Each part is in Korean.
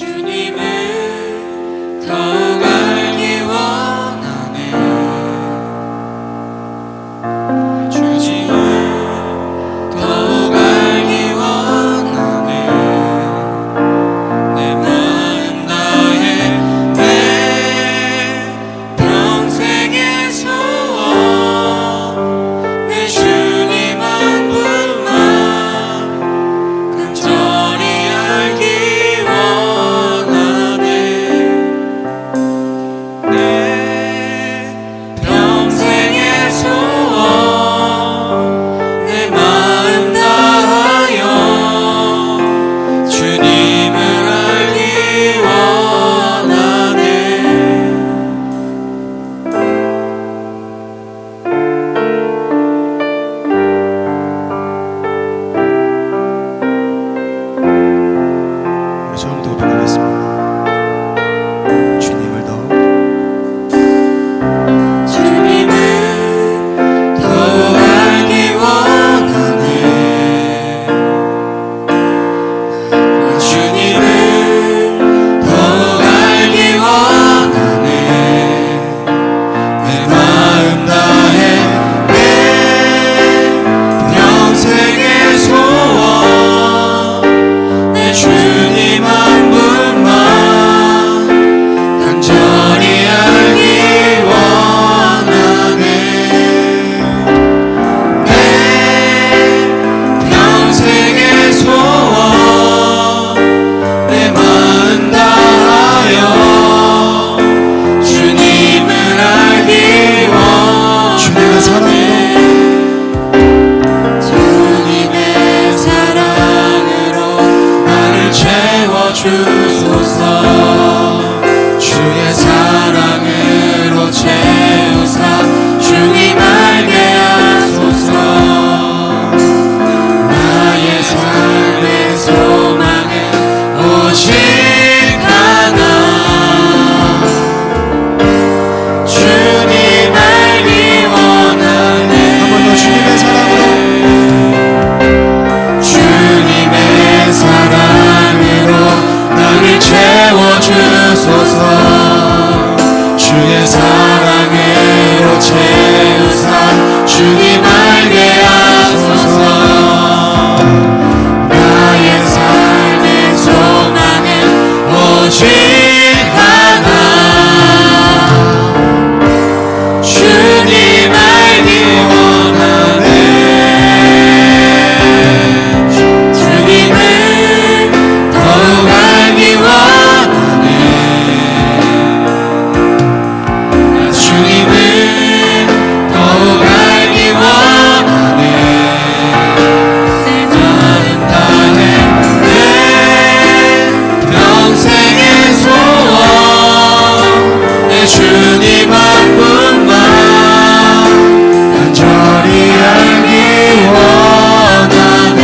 주님을 더욱 알기 원하네. 주님을 더욱 알기 원하네. 내 마음 다해 내 평생의 소원 내 주님 한 분만 간절히 알기 원하네. 내 평생의 소원 내 마음 다하여 주님을 알기 원하네. 우리 처음부터 고백하겠습니다. 주님을 더 주님을 더욱 알기 원하네. 주님을 더욱 알기 원하네. 내 마음 다해 내 평생의 소원 내 주님 한 분만 간절히 알기 원하네. 내 평생의 소원 내 마음 다하여 주님을 알기 주님의 사랑으로 원하네. 주님의 사랑으로 나를 채워주소서. 주의 사랑으로 채우사 주님 알게 하소서. 나의 삶의 소망은 오직 하나. 주님 알기 원하네. 한 번 더 주님의 사랑으로 주님의 사랑으로 나를 채워주소서. 주의 사랑으로 채우사 주님 알게 하소서. 나의 삶의 소망은 오직 하나. 주님 알기 원하네. 주님을 더욱 알기 원하네. 주님을 더욱 알기 원하네. 내 마음 다해 내 평생의 소원 내 주님 한 분만 간절히 알기 원하네.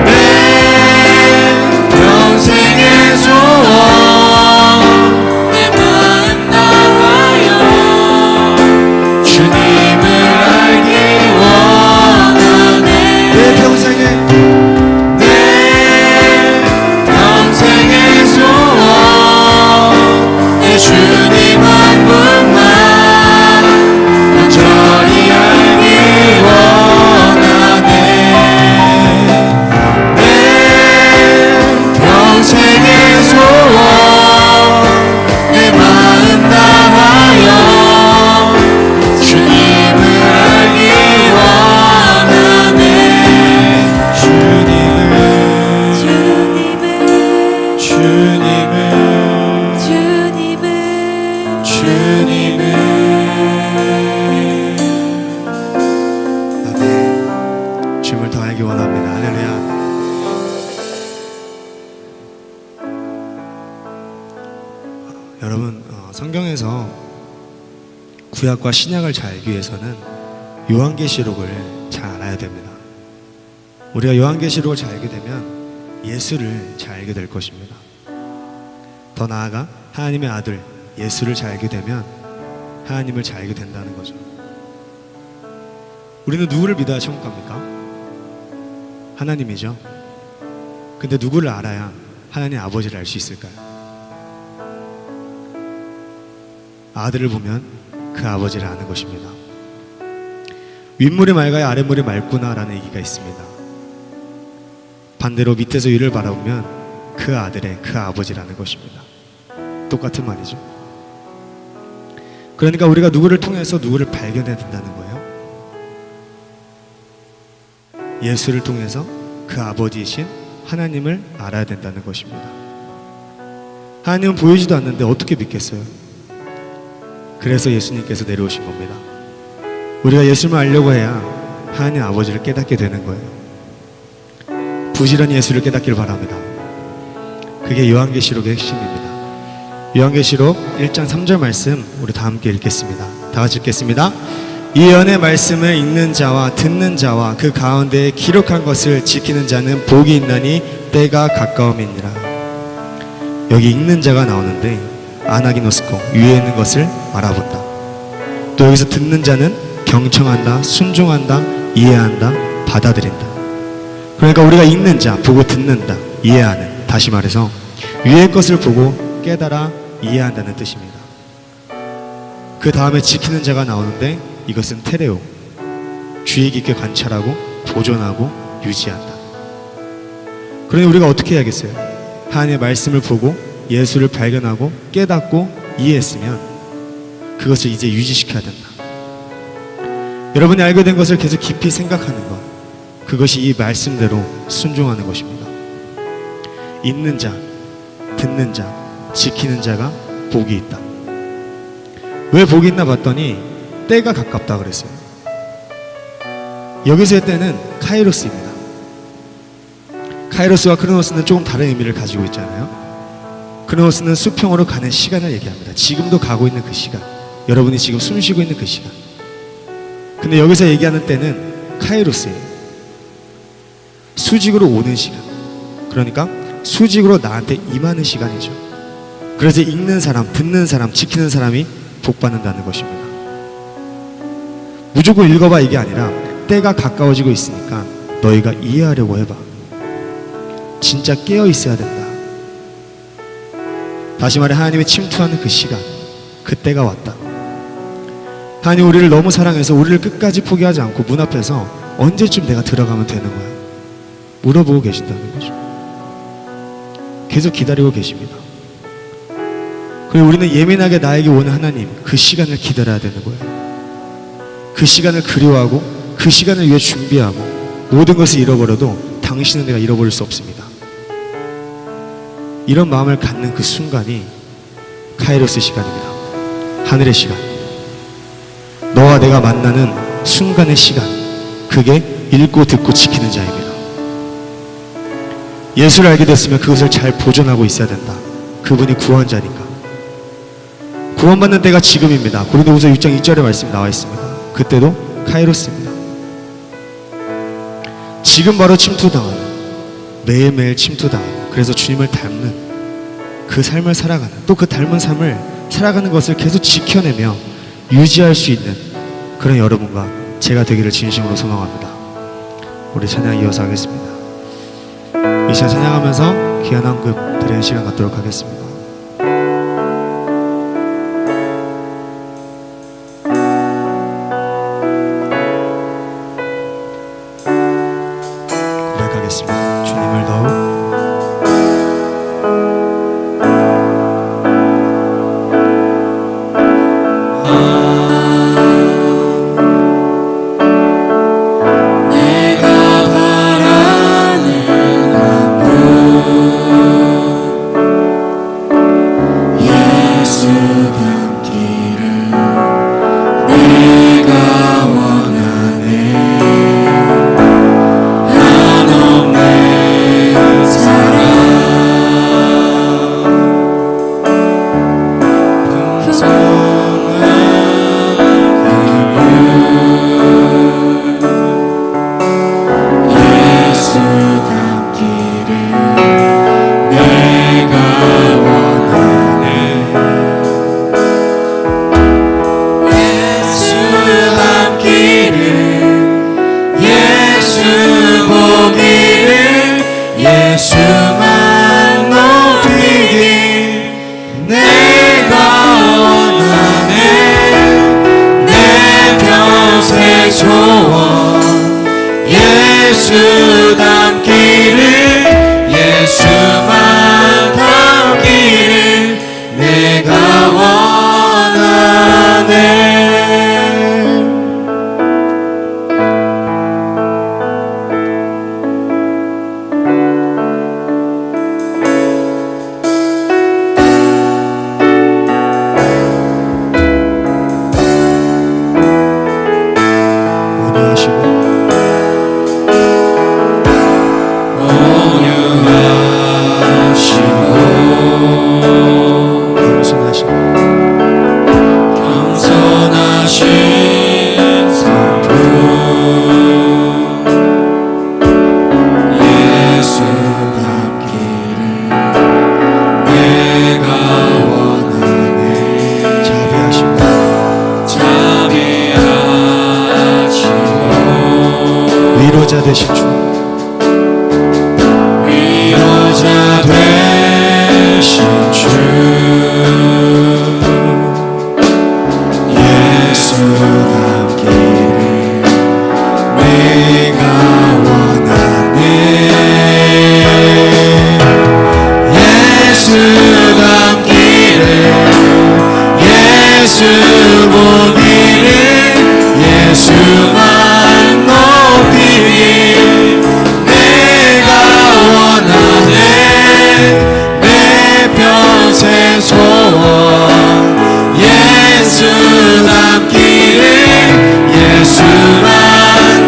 내 평생의 소원 내 마음 다하여 주님을 알기 원하네. 내 평생에 내 평생의 소원 내 주님 한 분만 간절히 알기 원하네. 내 평생의 소원 내 마음 다하여 주님을 알기 원하네. 주님을 아멘. 주님을 더 알기 원합니다. 할렐루야. 여러분, 성경에서 구약과 신약을 잘 알기 위해서는 요한계시록을 잘 알아야 됩니다. 우리가 요한계시록을 잘 알게 되면 예수를 잘 알게 될 것입니다. 더 나아가 하나님의 아들 예수를 잘 알게 되면 하나님을 잘 알게 된다는 거죠. 우리는 누구를 믿어야 천국 갑니까? 하나님이죠. 근데 누구를 알아야 하나님 아버지를 알 수 있을까요? 아들을 보면 그 아버지를 아는 것입니다. 윗물이 맑아야 아랫물이 맑구나라는 얘기가 있습니다. 반대로 밑에서 위를 바라보면 그 아들의 그 아버지라는 것입니다. 똑같은 말이죠. 그러니까 우리가 누구를 통해서 누구를 발견해야 된다는 거예요. 예수를 통해서 그 아버지이신 하나님을 알아야 된다는 것입니다. 하나님은 보이지도 않는데 어떻게 믿겠어요? 그래서 예수님께서 내려오신 겁니다. 우리가 예수를 알려고 해야 하나님 아버지를 깨닫게 되는 거예요. 부지런히 예수를 깨닫기를 바랍니다. 그게 요한계시록의 핵심입니다. 요한계시록 1장 3절 말씀 우리 다 함께 읽겠습니다. 다 같이 읽겠습니다. 이 연의 말씀을 읽는 자와 듣는 자와 그 가운데에 기록한 것을 지키는 자는 복이 있나니 때가 가까움이니라. 여기 읽는 자가 나오는데 아나기노스코 위에 있는 것을 알아본다. 또 여기서 듣는 자는 경청한다, 순종한다, 이해한다, 받아들인다. 그러니까 우리가 읽는 자, 보고 듣는다, 이해하는, 다시 말해서 위의 것을 보고 깨달아 이해한다는 뜻입니다. 그 다음에 지키는 자가 나오는데 이것은 테레오, 주의 깊게 관찰하고 보존하고 유지한다. 그러니 우리가 어떻게 해야겠어요? 하나님의 말씀을 보고 예수를 발견하고 깨닫고 이해했으면 그것을 이제 유지시켜야 된다. 여러분이 알게 된 것을 계속 깊이 생각하는 것, 그것이 이 말씀대로 순종하는 것입니다. 읽는 자, 듣는 자, 지키는 자가 복이 있다. 왜 복이 있나 봤더니 때가 가깝다 그랬어요. 여기서의 때는 카이로스입니다. 카이로스와 크로노스는 조금 다른 의미를 가지고 있잖아요. 크로노스는 수평으로 가는 시간을 얘기합니다. 지금도 가고 있는 그 시간, 여러분이 지금 숨 쉬고 있는 그 시간. 근데 여기서 얘기하는 때는 카이로스예요. 수직으로 오는 시간, 그러니까 수직으로 나한테 임하는 시간이죠. 그래서 읽는 사람, 듣는 사람, 지키는 사람이 복받는다는 것입니다. 무조건 읽어봐 이게 아니라 때가 가까워지고 있으니까 너희가 이해하려고 해봐. 진짜 깨어 있어야 된다. 다시 말해 하나님이 침투하는 그 시간, 그 때가 왔다. 하나님 우리를 너무 사랑해서 우리를 끝까지 포기하지 않고 문 앞에서 언제쯤 내가 들어가면 되는 거야? 물어보고 계신다는 거죠. 계속 기다리고 계십니다. 그리고 우리는 예민하게 나에게 오는 하나님, 그 시간을 기다려야 되는 거예요. 그 시간을 그리워하고 그 시간을 위해 준비하고 모든 것을 잃어버려도 당신은 내가 잃어버릴 수 없습니다. 이런 마음을 갖는 그 순간이 카이로스 시간입니다. 하늘의 시간, 너와 내가 만나는 순간의 시간, 그게 읽고 듣고 지키는 자입니다. 예수를 알게 됐으면 그것을 잘 보존하고 있어야 된다. 그분이 구원자니까. 구원받는 때가 지금입니다. 고린도후서 6장 2절에 말씀 나와 있습니다. 그때도 카이로스입니다. 지금 바로 침투당하는, 매일매일 침투당하는, 그래서 주님을 닮는 그 삶을 살아가는, 또 그 닮은 삶을 살아가는 것을 계속 지켜내며 유지할 수 있는 그런 여러분과 제가 되기를 진심으로 소망합니다. 우리 찬양 이어서 하겠습니다. 이 시간 찬양하면서 귀한 헌금 드리는 시간 갖도록 하겠습니다. 고백하겠습니다. 주님을 더욱 내가 바라는 것 보호자 되신 주 예수 닮기를 내가 원하네 예수 닮기를 예수 보기를 예수만 높이리 내가 원하네 내 평생 소원 예수 닮기를 예수만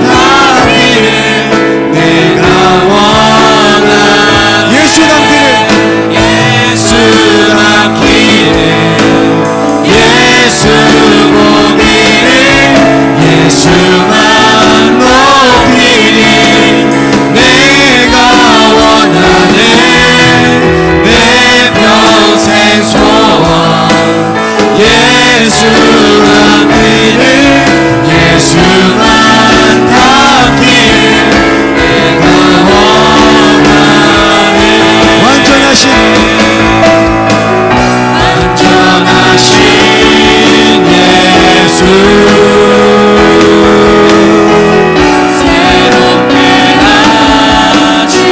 닮기를 내가 원하네 예수 닮기를 예수 닮기를 예수 보기를 예수만 높이리 내가 원하네 내 평생 소원 예수 닮기를 예수만 닮기를 내가 원하네 완전하신 예수 새롭게 하시네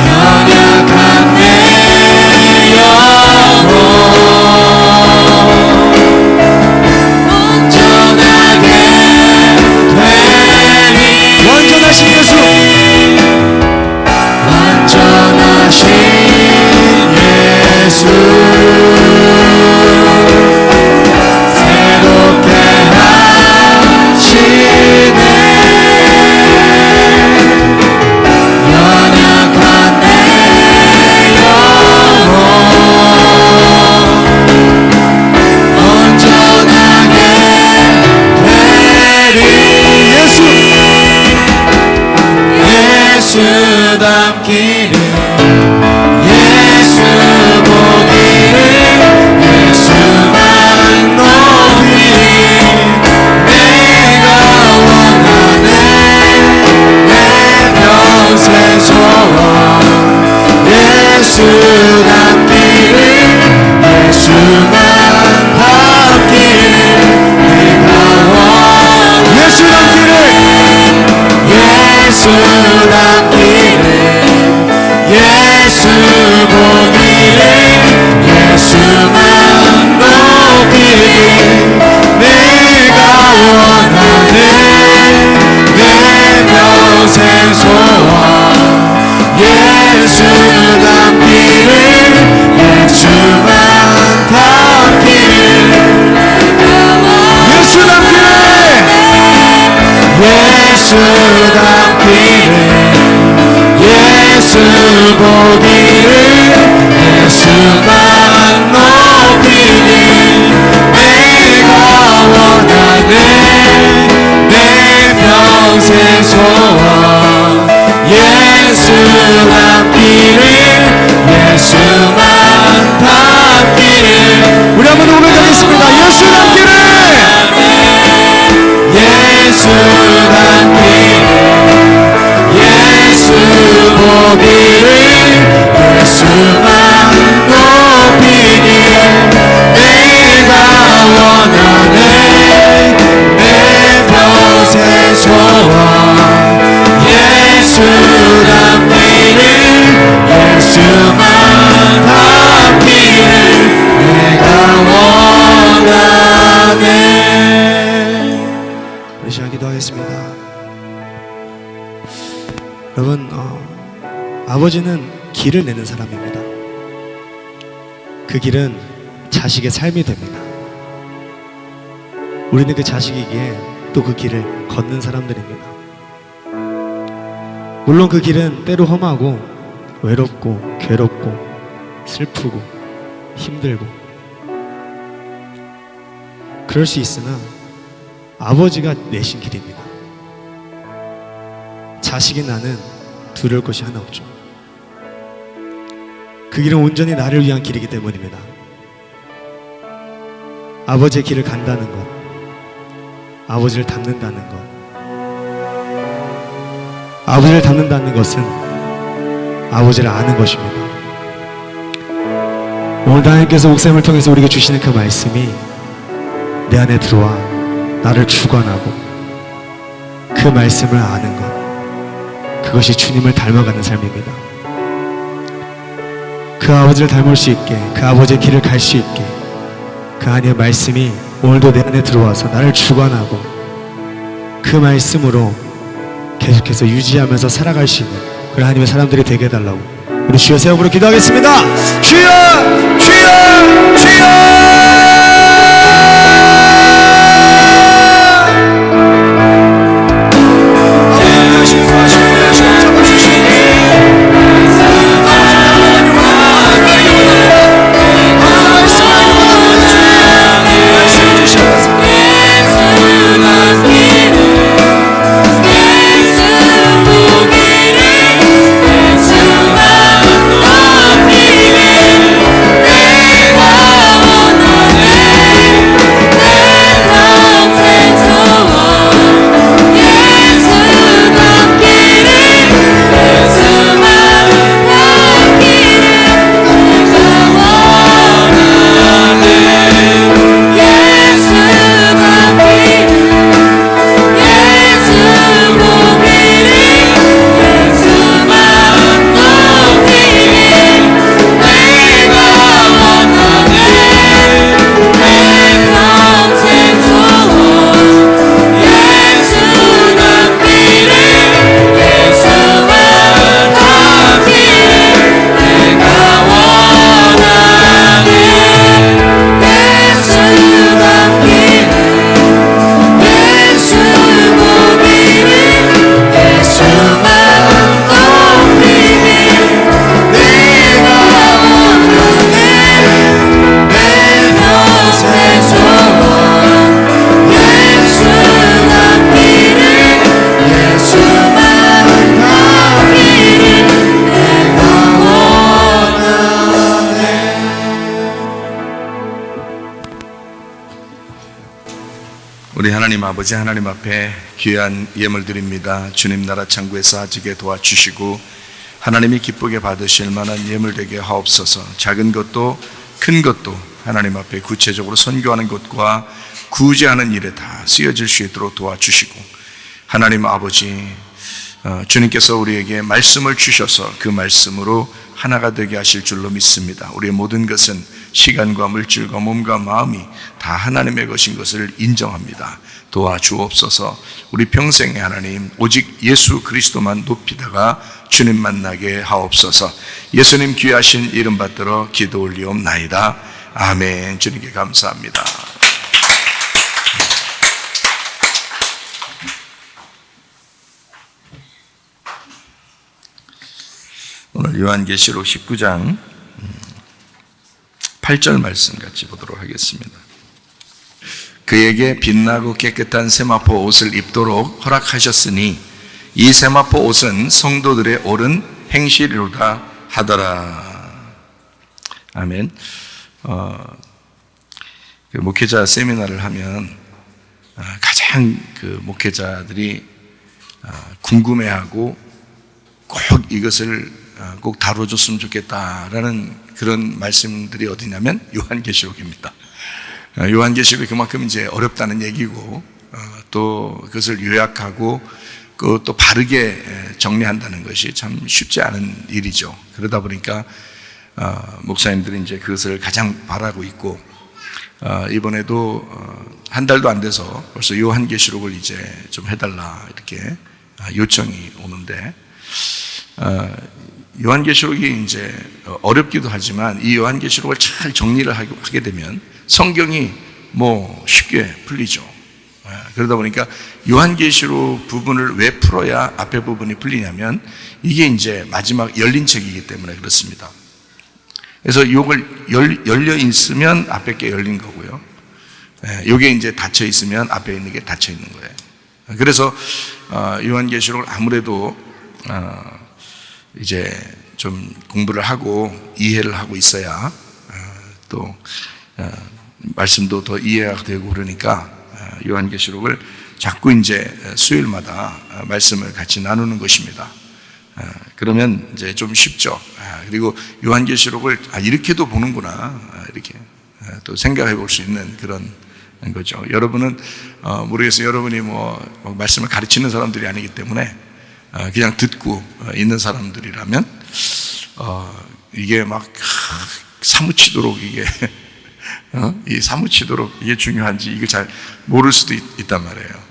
연약한 내 영혼 온전하게 되리 완전하신 예수 완전하신 예수 새롭게 하시네 연약한 내 영혼 온전하게 되리 예수 닮기를 예수 보기를 예수만 높이리 내가 원하네 내 평생 소원 예수 닮기를 예수만 닮기를 내가 원하네 예수 닮기를 예수 닮기를 예수 보기를 예수만 높이리 내가 원하네 내 평생 소원 예수 닮기를 예수만 닮기를 예수 닮기를 예수 닮기를 예수 보기를 예수만 높이리 내가 원하네 내 평생 소원 예수 닮기를 예수만 닮기를 우리 한번 고백하겠습니다 예수 닮기를 예수 닮기를 예수 보기를 예수만 높이리 내가 원하네 내 평생 소원 예수 닮기를 예수만 닮기를 내가 원하네 우리 시간 기도하겠습니다. 여러분 아버지는 길을 내는 사람입니다. 그 길은 자식의 삶이 됩니다. 우리는 그 자식이기에 또 그 길을 걷는 사람들입니다. 물론 그 길은 때로 험하고 외롭고 괴롭고 슬프고 힘들고 그럴 수 있으나 아버지가 내신 길입니다. 자식이 나는 두려울 것이 하나 없죠. 그 길은 온전히 나를 위한 길이기 때문입니다. 아버지의 길을 간다는 것, 아버지를 닮는다는 것, 아버지를 닮는다는 것은 아버지를 아는 것입니다. 오늘 하나님께서 목사님을 통해서 우리에게 주시는 그 말씀이 내 안에 들어와 나를 주관하고 그 말씀을 아는 것, 그것이 주님을 닮아가는 삶입니다. 그 아버지를 닮을 수 있게, 그 아버지의 길을 갈 수 있게 그 안의 말씀이 오늘도 내 안에 들어와서 나를 주관하고 그 말씀으로 계속해서 유지하면서 살아갈 수 있는 그런 하나님의 사람들이 되게 해달라고 우리 주여 세 번으로 기도하겠습니다. 주여! 주여! 주여! 우리 하나님 아버지 하나님 앞에 귀한 예물 드립니다. 주님 나라 창구에서 아지게 도와주시고 하나님이 기쁘게 받으실 만한 예물 되게 하옵소서. 작은 것도 큰 것도 하나님 앞에 구체적으로 선교하는 것과 구제하는 일에 다 쓰여질 수 있도록 도와주시고 하나님 아버지 주님께서 우리에게 말씀을 주셔서 그 말씀으로 하나가 되게 하실 줄로 믿습니다. 우리의 모든 것은 시간과 물질과 몸과 마음이 다 하나님의 것인 것을 인정합니다. 도와주옵소서. 우리 평생에 하나님 오직 예수 그리스도만 높이다가 주님 만나게 하옵소서. 예수님 귀하신 이름 받들어 기도 올리옵나이다. 아멘. 주님께 감사합니다. 오늘 요한계시록 19장 8절 말씀 같이 보도록 하겠습니다. 그에게 빛나고 깨끗한 세마포 옷을 입도록 허락하셨으니 이 세마포 옷은 성도들의 옳은 행실이로다 하더라. 아멘. 그 목회자 세미나를 하면 가장 그 목회자들이 궁금해하고 꼭 이것을 꼭 다뤄줬으면 좋겠다라는 그런 말씀들이 어디냐면 요한계시록입니다. 요한계시록이 그만큼 이제 어렵다는 얘기고 또 그것을 요약하고 또 바르게 정리한다는 것이 참 쉽지 않은 일이죠. 그러다 보니까 목사님들이 이제 그것을 가장 바라고 있고 이번에도 한 달도 안 돼서 벌써 요한계시록을 이제 좀 해달라 이렇게 요청이 오는데 요한계시록이 이제 어렵기도 하지만 이 요한계시록을 잘 정리를 하게 되면 성경이 뭐 쉽게 풀리죠. 그러다 보니까 요한계시록 부분을 왜 풀어야 앞에 부분이 풀리냐면 이게 이제 마지막 열린 책이기 때문에 그렇습니다. 그래서 이걸 열려 있으면 앞에 게 열린 거고요. 이게 이제 닫혀 있으면 앞에 있는 게 닫혀 있는 거예요. 그래서 요한계시록을 아무래도 이제 좀 공부를 하고 이해를 하고 있어야 또 말씀도 더 이해가 되고 그러니까 요한계시록을 자꾸 이제 수요일마다 말씀을 같이 나누는 것입니다. 그러면 이제 좀 쉽죠. 그리고 요한계시록을 이렇게도 보는구나, 이렇게 또 생각해 볼 수 있는 그런 거죠. 여러분은 모르겠어요. 여러분이 뭐 말씀을 가르치는 사람들이 아니기 때문에 그냥 듣고 있는 사람들이라면 이게 막 사무치도록 이게 이 사무치도록 이게 중요한지 이걸 잘 모를 수도 있단 말이에요.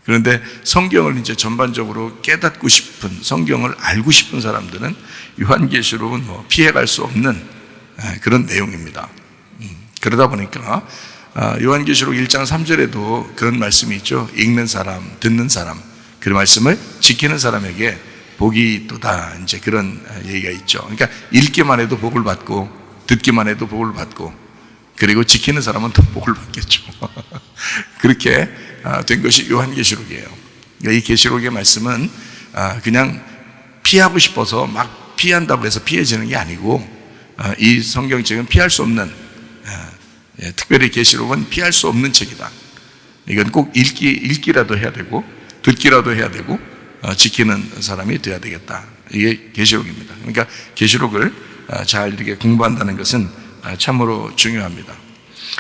그런데 성경을 이제 전반적으로 깨닫고 싶은, 성경을 알고 싶은 사람들은 요한계시록은 뭐 피해갈 수 없는 그런 내용입니다. 그러다 보니까 요한계시록 1장 3절에도 그런 말씀이 있죠. 읽는 사람, 듣는 사람, 그 말씀을 지키는 사람에게 복이 있도다, 이제 그런 얘기가 있죠. 그러니까 읽기만 해도 복을 받고, 듣기만 해도 복을 받고, 그리고 지키는 사람은 더 복을 받겠죠. 그렇게 된 것이 요한계시록이에요. 그러니까 이 계시록의 말씀은 그냥 피하고 싶어서 막 피한다고 해서 피해지는 게 아니고, 이 성경책은 피할 수 없는, 특별히 계시록은 피할 수 없는 책이다. 이건 꼭 읽기라도 해야 되고, 듣기라도 해야 되고, 지키는 사람이 되어야 되겠다. 이게 계시록입니다. 그러니까 계시록을 잘 이렇게 공부한다는 것은 참으로 중요합니다.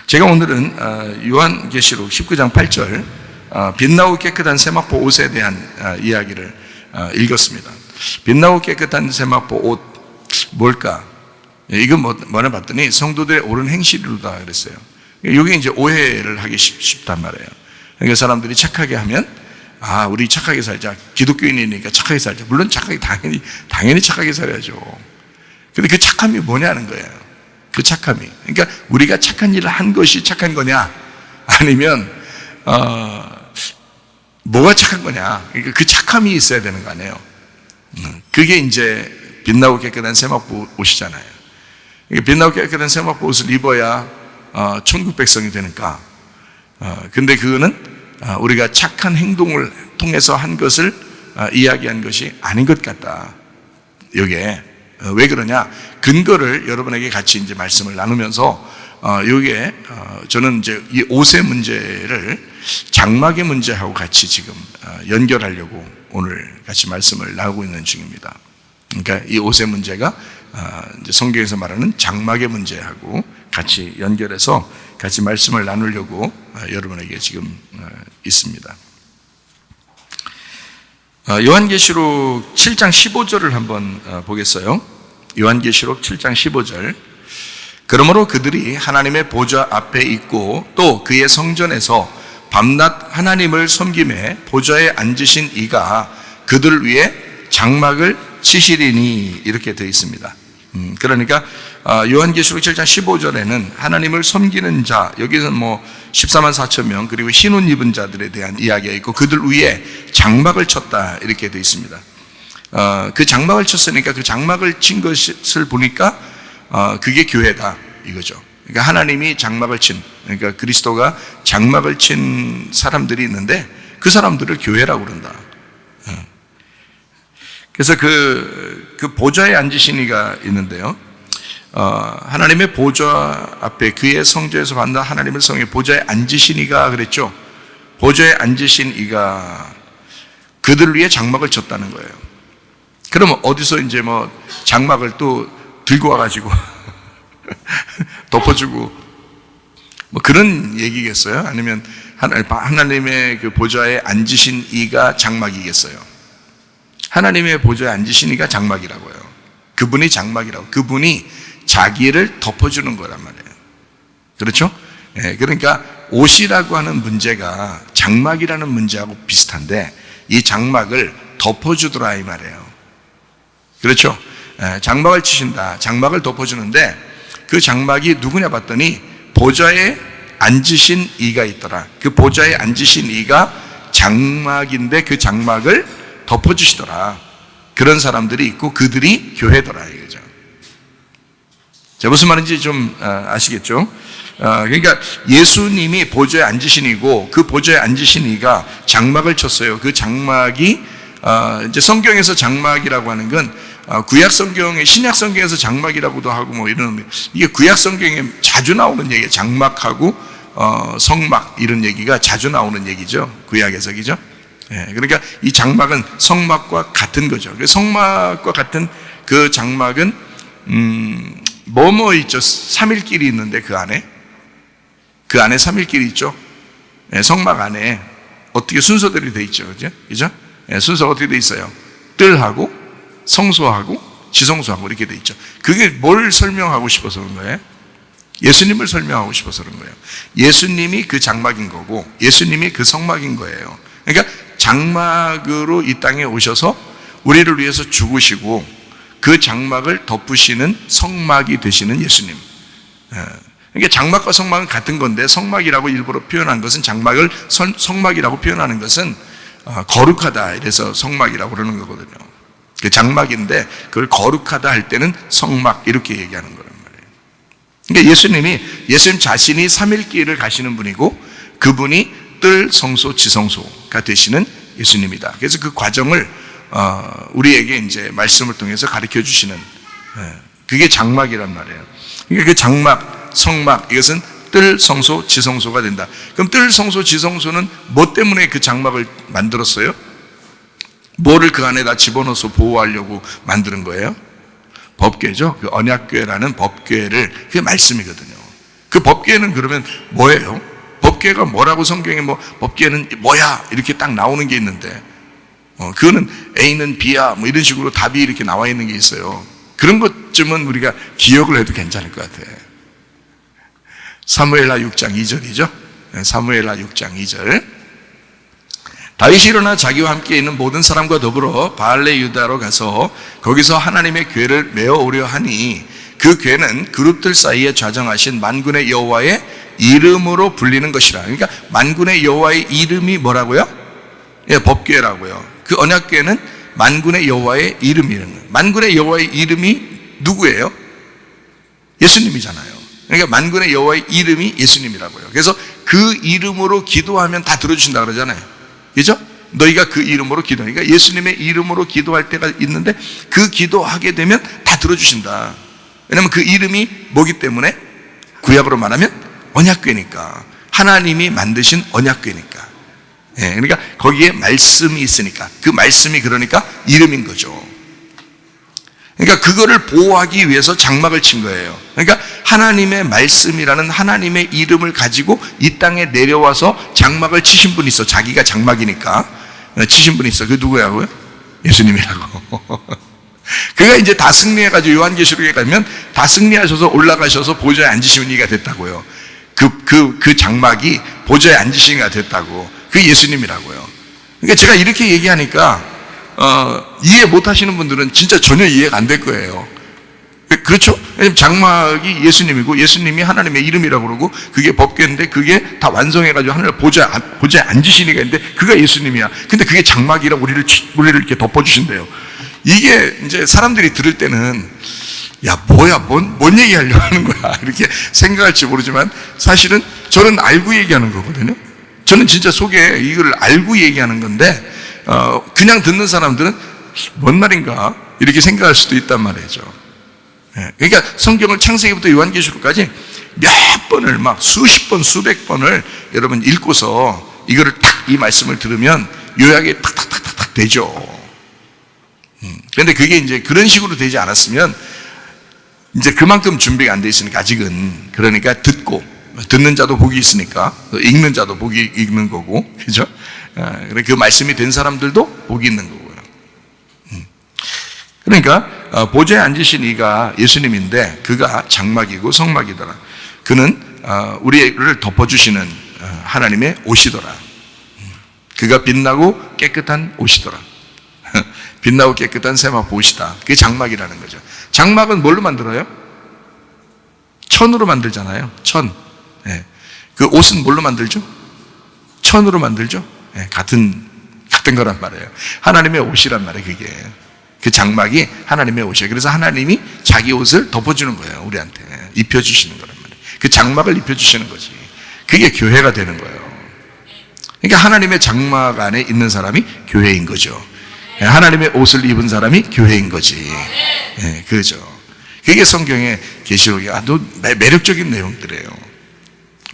제가 오늘은 요한계시록 19장 8절 빛나고 깨끗한 세마포 옷에 대한 이야기를 읽었습니다. 빛나고 깨끗한 세마포 옷 뭘까? 이건 뭐라 봤더니 성도들의 옳은 행실이로다 그랬어요. 이게 이제 오해를 하기 쉽단 말이에요. 그러니까 사람들이 착하게 하면 우리 착하게 살자. 기독교인이니까 착하게 살자. 물론 착하게 당연히 착하게 살아야죠. 근데 그 착함이 뭐냐는 거예요. 그 착함이. 그러니까 우리가 착한 일을 한 것이 착한 거냐, 아니면 뭐가 착한 거냐. 그러니까 그 착함이 있어야 되는 거 아니에요. 그게 이제 빛나고 깨끗한 세마포 옷이잖아요. 빛나고 깨끗한 세마포 옷을 입어야 천국 백성이 되니까. 근데 그거는 우리가 착한 행동을 통해서 한 것을 이야기한 것이 아닌 것 같다. 이게 왜 그러냐? 근거를 여러분에게 같이 이제 말씀을 나누면서 이게 저는 이제 이 옷의 문제를 장막의 문제하고 같이 지금 연결하려고 오늘 같이 말씀을 나누고 있는 중입니다. 그러니까 이 옷의 문제가 이제 성경에서 말하는 장막의 문제하고 같이 연결해서 같이 말씀을 나누려고 여러분에게 지금 있습니다. 요한계시록 7장 15절을 한번 보겠어요. 요한계시록 7장 15절. 그러므로 그들이 하나님의 보좌 앞에 있고 또 그의 성전에서 밤낮 하나님을 섬김에 보좌에 앉으신 이가 그들 위에 장막을 치시리니, 이렇게 되어 있습니다. 그러니까 요한계시록 7장 15절에는 하나님을 섬기는 자, 여기서는 뭐 14만 4천 명, 그리고 흰옷 입은 자들에 대한 이야기가 있고 그들 위에 장막을 쳤다, 이렇게 되어 있습니다. 그 장막을 쳤으니까 그 장막을 친 것을 보니까 그게 교회다 이거죠. 그러니까 하나님이 장막을 친, 그러니까 그리스도가 장막을 친 사람들이 있는데 그 사람들을 교회라고 그런다. 그래서 그 보좌에 앉으신 이가 있는데요. 하나님의 보좌 앞에 그의 성전에서 받는 하나님의 성의 보좌에 앉으신 이가 그랬죠. 보좌에 앉으신 이가 그들 위해 장막을 쳤다는 거예요. 그러면 어디서 이제 뭐 장막을 또 들고 와가지고 덮어주고 뭐 그런 얘기겠어요? 아니면 하나님의 그 보좌에 앉으신 이가 장막이겠어요? 하나님의 보좌에 앉으신 이가 장막이라고요. 그분이 장막이라고. 그분이 자기를 덮어주는 거란 말이에요. 그렇죠? 그러니까 옷이라고 하는 문제가 장막이라는 문제하고 비슷한데 이 장막을 덮어주더라 이 말이에요. 그렇죠? 장막을 치신다. 장막을 덮어주는데 그 장막이 누구냐 봤더니 보좌에 앉으신 이가 있더라. 그 보좌에 앉으신 이가 장막인데 그 장막을 덮어주시더라. 그런 사람들이 있고 그들이 교회더라 이거죠. 자, 무슨 말인지 좀 아시겠죠? 그러니까 예수님이 보좌에 앉으신 이고 그 보좌에 앉으신 이가 장막을 쳤어요. 그 장막이 이제 성경에서 장막이라고 하는 건 구약 성경에, 신약 성경에서 장막이라고도 하고 뭐 이런, 이게 구약 성경에 자주 나오는 얘기예요. 장막하고 성막 이런 얘기가 자주 나오는 얘기죠. 구약에서, 그죠? 예, 그러니까 이 장막은 성막과 같은 거죠. 성막과 같은 그 장막은 뭐뭐 있죠? 3일길이 있는데 그 안에 3일길이 있죠. 예, 성막 안에 어떻게 순서들이 돼 있죠, 그죠? 예, 순서가 어떻게 돼 있어요? 뜰하고 성소하고 지성소하고 이렇게 돼 있죠. 그게 뭘 설명하고 싶어서 그런 거예요? 예수님을 설명하고 싶어서 그런 거예요. 예수님이 그 장막인 거고 예수님이 그 성막인 거예요. 그러니까 장막으로 이 땅에 오셔서 우리를 위해서 죽으시고 그 장막을 덮으시는 성막이 되시는 예수님. 그러니까 장막과 성막은 같은 건데 성막이라고 일부러 표현한 것은 장막을 성막이라고 표현하는 것은 거룩하다 이래서 성막이라고 그러는 거거든요. 그 장막인데 그걸 거룩하다 할 때는 성막 이렇게 얘기하는 거란 말이에요. 그러니까 예수님 자신이 3일길을 가시는 분이고 그분이 뜰, 성소, 지성소가 되시는 예수님이다. 그래서 그 과정을 우리에게 이제 말씀을 통해서 가르쳐 주시는 그게 장막이란 말이에요. 그러니까 그 장막, 성막 이것은 뜰, 성소, 지성소가 된다. 그럼 뜰, 성소, 지성소는 뭐 때문에 그 장막을 만들었어요? 뭐를 그 안에다 집어넣어서 보호하려고 만드는 거예요? 법궤죠. 그 언약궤라는 법궤를 그게 말씀이거든요. 그 법궤는 그러면 뭐예요? 법궤가 뭐라고 성경에 뭐 법궤는 뭐야 이렇게 딱 나오는 게 있는데 그거는 A는 B야 뭐 이런 식으로 답이 이렇게 나와 있는 게 있어요. 그런 것쯤은 우리가 기억을 해도 괜찮을 것 같아. 사무엘하 6장 2절이죠. 사무엘하 6장 2절. 다윗이 일어나 자기와 함께 있는 모든 사람과 더불어 바알레 유다로 가서 거기서 하나님의 궤를 메어 오려 하니 그 궤는 그룹들 사이에 좌정하신 만군의 여호와의 이름으로 불리는 것이라. 그러니까 만군의 여호와의 이름이 뭐라고요? 예, 법궤라고요. 그 언약궤는 만군의 여호와의 이름이라는 거예요. 만군의 여호와의 이름이 누구예요? 예수님이잖아요. 그러니까 만군의 여호와의 이름이 예수님이라고요. 그래서 그 이름으로 기도하면 다 들어주신다 그러잖아요. 그죠? 너희가 그 이름으로 기도하니까 그러니까 예수님의 이름으로 기도할 때가 있는데 그 기도하게 되면 다 들어주신다. 왜냐하면 그 이름이 뭐기 때문에 구약으로 말하면 언약궤니까 하나님이 만드신 언약궤니까. 예, 그러니까 거기에 말씀이 있으니까 그 말씀이 그러니까 이름인 거죠. 그러니까 그거를 보호하기 위해서 장막을 친 거예요. 그러니까 하나님의 말씀이라는 하나님의 이름을 가지고 이 땅에 내려와서 장막을 치신 분이 있어. 자기가 장막이니까 치신 분이 있어. 그 누구야고요? 예수님이라고. 그가 이제 다 승리해가지고 요한계시록에 가면 다 승리하셔서 올라가셔서 보좌에 앉으시는 이가 됐다고요. 그 장막이 보좌에 앉으시는 이가 됐다고. 그 예수님이라고요. 그러니까 제가 이렇게 얘기하니까 이해 못 하시는 분들은 진짜 전혀 이해가 안 될 거예요. 그렇죠? 왜냐면 장막이 예수님이고 예수님이 하나님의 이름이라고 그러고 그게 법궤인데 그게 다 완성해가지고 하늘 보좌에 앉으시니까 있는데 그가 예수님이야. 근데 그게 장막이라고 우리를 이렇게 덮어주신대요. 이게 이제 사람들이 들을 때는 야 뭐야 뭔 얘기하려고 하는 거야 이렇게 생각할지 모르지만 사실은 저는 알고 얘기하는 거거든요. 저는 진짜 속에 이걸 알고 얘기하는 건데 그냥 듣는 사람들은 뭔 말인가 이렇게 생각할 수도 있단 말이죠. 그러니까 성경을 창세기부터 요한계시록까지 몇 번을 막 수십 번 수백 번을 여러분 읽고서 이거를 딱 이 말씀을 들으면 요약이 탁탁탁탁 되죠. 그런데 그게 이제 그런 식으로 되지 않았으면 이제 그만큼 준비가 안 돼 있으니까 아직은 그러니까 듣는 자도 복이 있으니까 읽는 자도 복이 있는 거고 그죠? 그 말씀이 된 사람들도 복이 있는 거고요. 그러니까 보좌에 앉으신 이가 예수님인데 그가 장막이고 성막이더라. 그는 우리를 덮어주시는 하나님의 옷이더라. 그가 빛나고 깨끗한 옷이더라. 빛나고 깨끗한 세마포 옷이다. 그게 장막이라는 거죠. 장막은 뭘로 만들어요? 천으로 만들잖아요. 천. 그 옷은 뭘로 만들죠? 천으로 만들죠. 같은 거란 말이에요. 하나님의 옷이란 말이에요. 그게 그 장막이 하나님의 옷이에요. 그래서 하나님이 자기 옷을 덮어주는 거예요. 우리한테 입혀주시는 거란 말이에요. 그 장막을 입혀주시는 거지. 그게 교회가 되는 거예요. 그러니까 하나님의 장막 안에 있는 사람이 교회인 거죠. 하나님의 옷을 입은 사람이 교회인 거지. 그죠. 그게 성경의 계시록이 아주 매력적인 내용들이에요.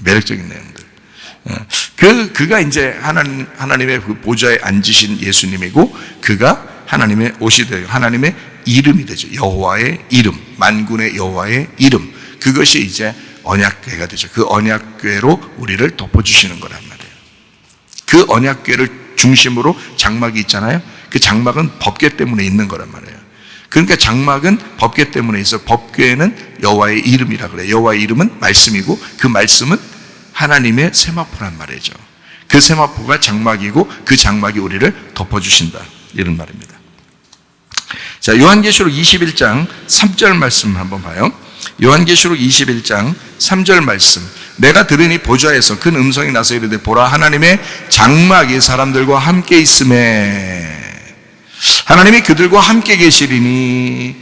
매력적인 내용들. 그가 이제 하나님의 그 보좌에 앉으신 예수님이고, 그가 하나님의 옷이 되고 하나님의 이름이 되죠. 여호와의 이름, 만군의 여호와의 이름. 그것이 이제 언약궤가 되죠. 그 언약궤로 우리를 덮어주시는 거란 말이에요. 그 언약궤를 중심으로 장막이 있잖아요. 그 장막은 법궤 때문에 있는 거란 말이에요. 그러니까 장막은 법궤 때문에 있어. 법궤는 여호와의 이름이라 그래요. 여호와의 이름은 말씀이고, 그 말씀은 하나님의 세마포란 말이죠. 그 세마포가 장막이고, 그 장막이 우리를 덮어주신다, 이런 말입니다. 자, 요한계시록 21장 3절 말씀 한번 봐요. 요한계시록 21장 3절 말씀. 내가 들으니 보좌에서 큰 음성이 나서 이르되, 보라, 하나님의 장막이 사람들과 함께 있음에. 하나님이 그들과 함께 계시리니.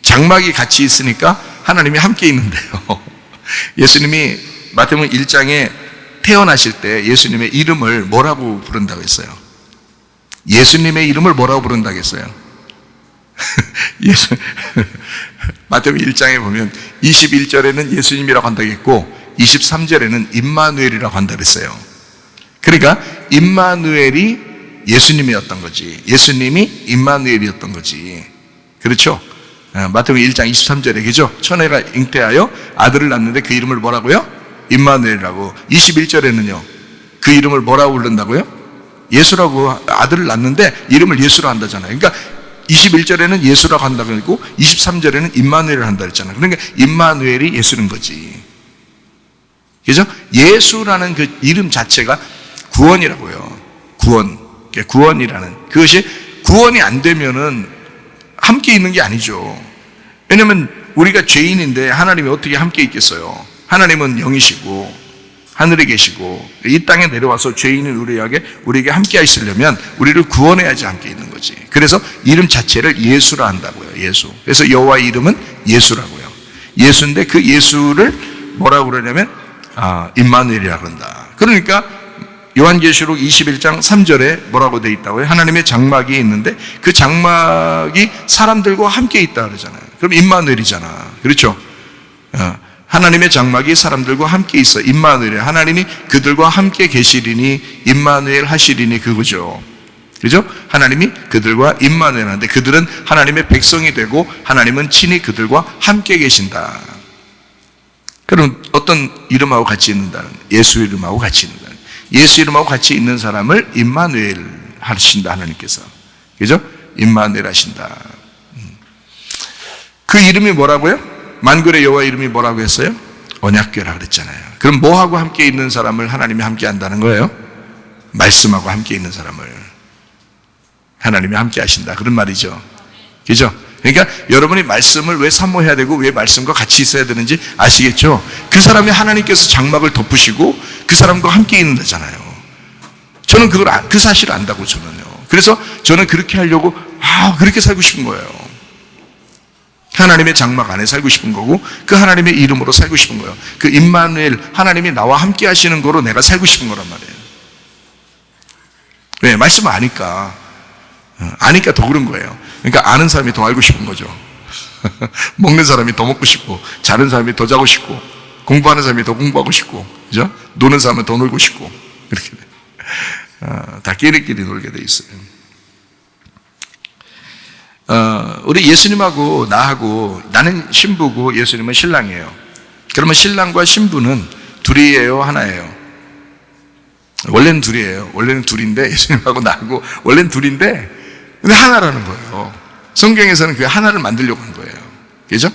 장막이 같이 있으니까 하나님이 함께 있는데요. 예수님이 마태복음 1장에 태어나실 때 예수님의 이름을 뭐라고 부른다고 했어요? 예수님의 이름을 뭐라고 부른다고 했어요? 마태복음 1장에 보면 21절에는 예수님이라고 한다고 했고, 23절에는 임마누엘이라고 한다고 했어요. 그러니까 임마누엘이 예수님이었던 거지, 예수님이 임마누엘이었던 거지. 그렇죠? 마태복음 1장 23절에, 그죠? 처녀가 잉태하여 아들을 낳는데 그 이름을 뭐라고요? 임마누엘이라고. 21절에는요, 그 이름을 뭐라고 부른다고요? 예수라고. 아들을 낳는데 이름을 예수로 한다잖아요. 그러니까 21절에는 예수라고 한다고 했고, 23절에는 임마누엘을 한다고 했잖아요. 그러니까 임마누엘이 예수는 거지. 그죠? 예수라는 그 이름 자체가 구원이라고요. 구원이라는. 그것이 구원이 안 되면은 함께 있는 게 아니죠. 왜냐면 우리가 죄인인데 하나님이 어떻게 함께 있겠어요? 하나님은 영이시고 하늘에 계시고 이 땅에 내려와서 죄인인 우리에게 함께 하시려면 우리를 구원해야지 함께 있는 거지. 그래서 이름 자체를 예수라 한다고요. 예수. 그래서 여호와의 이름은 예수라고요. 예수인데 그 예수를 뭐라고 그러냐면 임마누엘이라 그런다. 그러니까 요한계시록 21장 3절에 뭐라고 돼 있다고요? 하나님의 장막이 있는데 그 장막이 사람들과 함께 있다 그러잖아요. 그럼 임마누엘이잖아. 그렇죠? 하나님의 장막이 사람들과 함께 있어. 임마누엘. 하나님이 그들과 함께 계시리니 임마누엘 하시리니 그거죠. 그죠? 하나님이 그들과 임마누엘 하는데 그들은 하나님의 백성이 되고 하나님은 친히 그들과 함께 계신다. 그럼 어떤 이름하고 같이 있는다는? 예수 이름하고 같이 있는다는. 예수 이름하고 같이 있는 사람을 임마누엘 하신다, 하나님께서. 그죠? 임마누엘 하신다. 그 이름이 뭐라고요? 만군의 여호와 이름이 뭐라고 했어요? 언약궤라 그랬잖아요. 그럼 뭐하고 함께 있는 사람을 하나님이 함께 한다는 거예요? 말씀하고 함께 있는 사람을 하나님이 함께 하신다, 그런 말이죠. 그죠? 그러니까 여러분이 말씀을 왜 사모해야 되고 왜 말씀과 같이 있어야 되는지 아시겠죠? 그 사람이 하나님께서 장막을 덮으시고 그 사람과 함께 있는다잖아요. 저는 그 사실을 안다고, 저는요. 그래서 저는 그렇게 하려고 그렇게 살고 싶은 거예요. 하나님의 장막 안에 살고 싶은 거고, 그 하나님의 이름으로 살고 싶은 거예요. 그 임마누엘, 하나님이 나와 함께 하시는 거로 내가 살고 싶은 거란 말이에요. 왜? 말씀을 아니까 더 그런 거예요. 그러니까 아는 사람이 더 알고 싶은 거죠. 먹는 사람이 더 먹고 싶고, 자는 사람이 더 자고 싶고, 공부하는 사람이 더 공부하고 싶고, 그죠? 노는 사람은 더 놀고 싶고, 그렇게 돼. 다 끼리끼리 놀게 돼 있어요. 우리 예수님하고 나하고, 나는 신부고 예수님은 신랑이에요. 그러면 신랑과 신부는 둘이에요, 하나예요? 원래는 둘이에요. 원래는 둘인데, 예수님하고 나하고 원래는 둘인데 근데 하나라는 거예요. 성경에서는 그 하나를 만들려고 한 거예요. 그죠?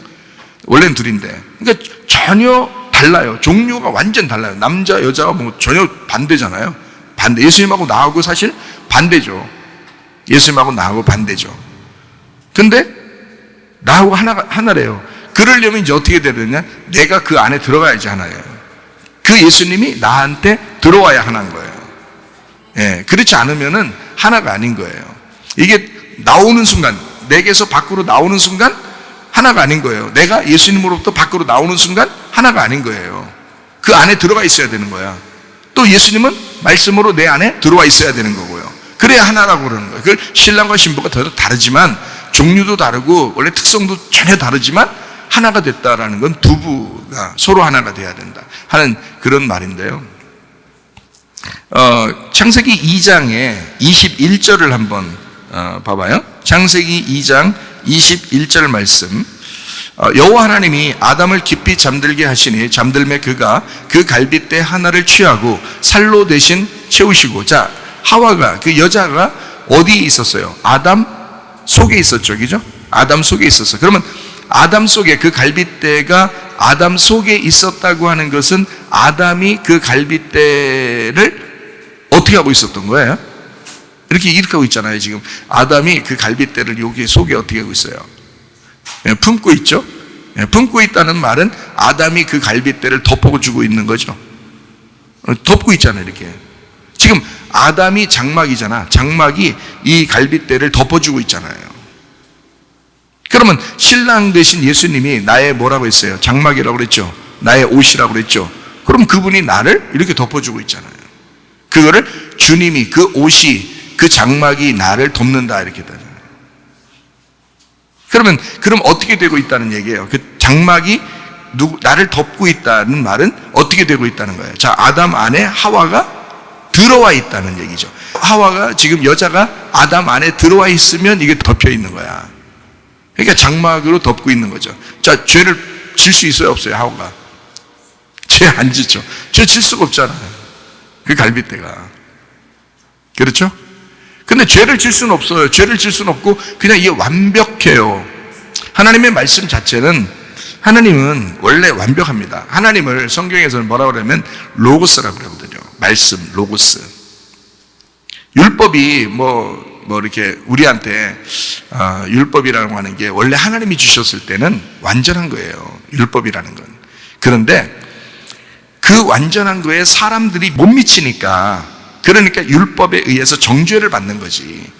원래는 둘인데, 그러니까 전혀 달라요. 종류가 완전 달라요. 남자 여자가 뭐 전혀 반대잖아요. 반대. 예수님하고 나하고 사실 반대죠. 예수님하고 나하고 반대죠. 근데 나하고 하나래요. 그러려면 이제 어떻게 되느냐? 내가 그 안에 들어가야지 하나예요. 그 예수님이 나한테 들어와야 하나인 거예요. 예, 그렇지 않으면은 하나가 아닌 거예요. 이게 나오는 순간, 내게서 밖으로 나오는 순간 하나가 아닌 거예요. 내가 예수님으로부터 밖으로 나오는 순간 하나가 아닌 거예요. 그 안에 들어가 있어야 되는 거야. 또 예수님은 말씀으로 내 안에 들어와 있어야 되는 거고요. 그래야 하나라고 그러는 거예요. 그걸 신랑과 신부가 더 다르지만, 종류도 다르고 원래 특성도 전혀 다르지만 하나가 됐다라는 건 부부가 서로 하나가 돼야 된다 하는 그런 말인데요. 창세기 2장의 21절을 한번 봐봐요. 창세기 2장 21절 말씀. 여호와 하나님이 아담을 깊이 잠들게 하시니 잠들매 그가 그 갈빗대 하나를 취하고 살로 대신 채우시고. 자, 하와가, 그 여자가 어디에 있었어요? 아담 속에 있었죠, 그죠? 아담 속에 있었어. 그러면 아담 속에, 그 갈빗대가 아담 속에 있었다고 하는 것은 아담이 그 갈빗대를 어떻게 하고 있었던 거예요? 이렇게 하고 있잖아요. 지금 아담이 그 갈빗대를 여기 속에 어떻게 하고 있어요? 품고 있죠. 품고 있다는 말은 아담이 그 갈빗대를 덮어주고 있는 거죠. 덮고 있잖아요. 이렇게 지금 아담이 장막이잖아. 장막이 이 갈빗대를 덮어주고 있잖아요. 그러면 신랑 되신 예수님이 나의 뭐라고 했어요? 장막이라고 그랬죠. 나의 옷이라고 그랬죠. 그럼 그분이 나를 이렇게 덮어주고 있잖아요. 그거를 주님이, 그 옷이, 그 장막이 나를 덮는다 이렇게 되잖아요. 그럼 어떻게 되고 있다는 얘기예요? 그 장막이 나를 덮고 있다는 말은 어떻게 되고 있다는 거예요? 자, 아담 안에 하와가 들어와 있다는 얘기죠. 하와가, 지금 여자가 아담 안에 들어와 있으면 이게 덮여 있는 거야. 그러니까 장막으로 덮고 있는 거죠. 자, 죄를 질 수 있어요, 없어요? 하와가 죄 안 짓죠. 죄 질 수가 없잖아요. 그 갈빗대가. 그렇죠? 근데 죄를 질 수는 없어요. 죄를 질 수는 없고 그냥 이게 완벽해요. 하나님의 말씀 자체는, 하나님은 원래 완벽합니다. 하나님을 성경에서는 뭐라고 그러면 로고스라고 그러거든요. 말씀, 로고스. 율법이 이렇게 우리한테 율법이라고 하는 게 원래 하나님이 주셨을 때는 완전한 거예요. 율법이라는 건. 그런데 그 완전한 거에 사람들이 못 미치니까, 그러니까 율법에 의해서 정죄를 받는 거지.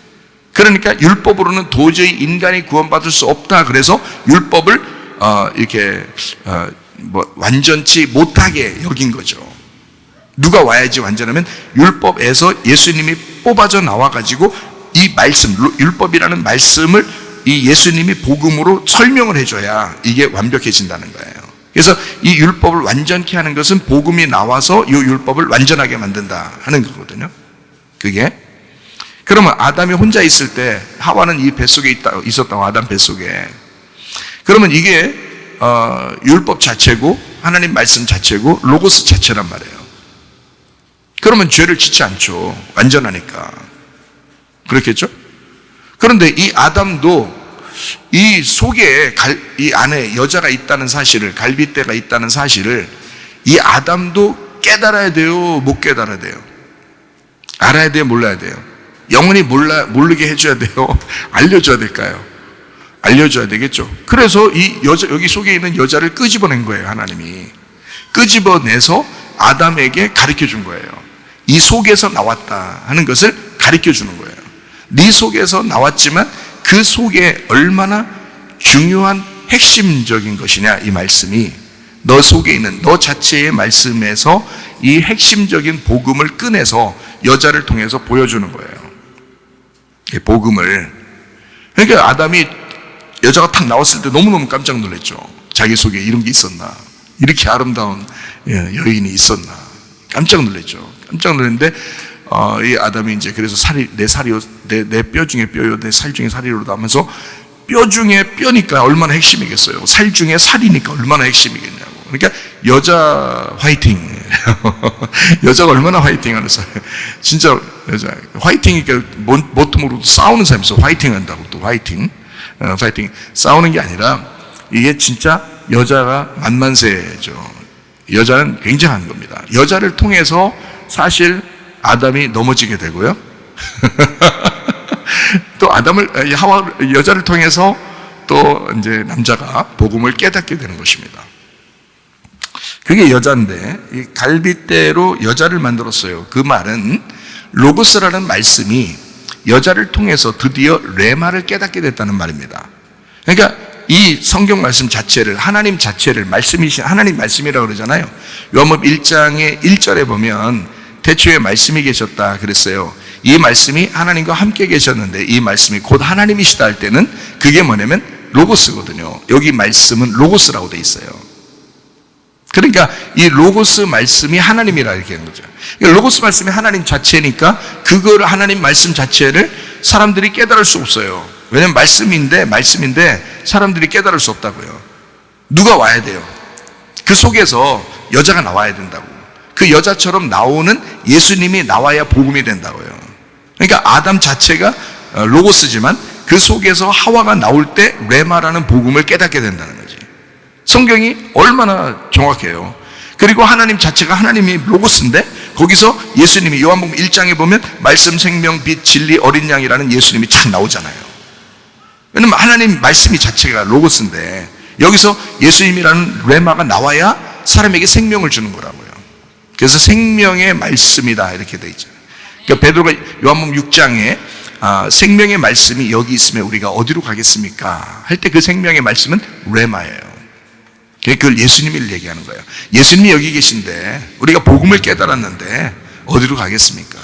그러니까 율법으로는 도저히 인간이 구원받을 수 없다. 그래서 율법을 완전치 못하게 여긴 거죠. 누가 와야지 완전하면 율법에서 예수님이 뽑아져 나와가지고 이 말씀, 율법이라는 말씀을 이 예수님이 복음으로 설명을 해줘야 이게 완벽해진다는 거예요. 그래서 이 율법을 완전케 하는 것은 복음이 나와서 이 율법을 완전하게 만든다 하는 거거든요. 그게. 그러면 아담이 혼자 있을 때 하와는 이 뱃속에 있었다고, 아담 뱃속에. 그러면 이게 율법 자체고 하나님 말씀 자체고 로고스 자체란 말이에요. 그러면 죄를 짓지 않죠. 완전하니까. 그렇겠죠? 그런데 이 아담도 이 속에 이 안에 여자가 있다는 사실을, 갈빗대가 있다는 사실을 이 아담도 깨달아야 돼요? 못 깨달아야 돼요? 알아야 돼요? 몰라야 돼요? 영원히 모르게 해줘야 돼요? 알려줘야 될까요? 알려줘야 되겠죠. 그래서 여기 속에 있는 여자를 끄집어낸 거예요. 하나님이 끄집어내서 아담에게 가르쳐 준 거예요. 이 속에서 나왔다 하는 것을 가르쳐 주는 거예요. 네 속에서 나왔지만 그 속에 얼마나 중요한 핵심적인 것이냐, 이 말씀이 너 속에 있는 너 자체의 말씀에서 이 핵심적인 복음을 꺼내서 여자를 통해서 보여주는 거예요. 이 복음을. 그러니까 아담이 여자가 탁 나왔을 때 너무너무 깜짝 놀랐죠. 자기 속에 이런 게 있었나, 이렇게 아름다운 여인이 있었나, 깜짝 놀랐죠. 깜짝 놀랐는데 이 아담이 이제 그래서 내 뼈 중에 뼈요, 내 살 중에 살이로다 하면서, 뼈 중에 뼈니까 얼마나 핵심이겠어요. 살 중에 살이니까 얼마나 핵심이겠냐고. 그러니까 여자 화이팅. 여자가 얼마나 화이팅 하는 사람. 진짜 여자 화이팅이니까 뭣도 모르고 싸우는 사람이 있어. 화이팅 한다고 또 화이팅. 파이팅. 싸우는 게 아니라 이게 진짜 여자가 만만세죠. 여자는 굉장한 겁니다. 여자를 통해서 사실 아담이 넘어지게 되고요. 또 여자를 통해서 또 이제 남자가 복음을 깨닫게 되는 것입니다. 그게 여자인데, 이 갈빗대로 여자를 만들었어요. 그 말은 로고스라는 말씀이 여자를 통해서 드디어 레마를 깨닫게 됐다는 말입니다. 그러니까 이 성경 말씀 자체를, 하나님 자체를, 말씀이신 하나님 말씀이라고 그러잖아요. 요한복음 1장의 1절에 보면 태초에 말씀이 계셨다 그랬어요. 이 말씀이 하나님과 함께 계셨는데 이 말씀이 곧 하나님이시다 할 때는 그게 뭐냐면 로고스거든요. 여기 말씀은 로고스라고 돼 있어요. 그러니까 이 로고스 말씀이 하나님이라 이렇게 하는 거죠. 그러니까 로고스 말씀이 하나님 자체니까 그걸 하나님 말씀 자체를 사람들이 깨달을 수 없어요. 왜냐면 말씀인데 사람들이 깨달을 수 없다고요. 누가 와야 돼요? 그 속에서 여자가 나와야 된다고. 그 여자처럼 나오는 예수님이 나와야 복음이 된다고요. 그러니까 아담 자체가 로고스지만 그 속에서 하와가 나올 때 레마라는 복음을 깨닫게 된다는 거지. 성경이 얼마나 정확해요. 그리고 하나님 자체가 하나님이 로고스인데 거기서 예수님이 요한복음 1장에 보면 말씀, 생명, 빛, 진리, 어린 양이라는 예수님이 착 나오잖아요. 왜냐면 하나님 말씀이 자체가 로고스인데 여기서 예수님이라는 레마가 나와야 사람에게 생명을 주는 거라고요. 그래서 생명의 말씀이다 이렇게 돼 있잖아요. 그러니까 베드로가 요한복음 6장에 생명의 말씀이 여기 있으면 우리가 어디로 가겠습니까? 할 때 그 생명의 말씀은 레마예요. 그걸 예수님을 얘기하는 거예요. 예수님이 여기 계신데 우리가 복음을 깨달았는데 어디로 가겠습니까?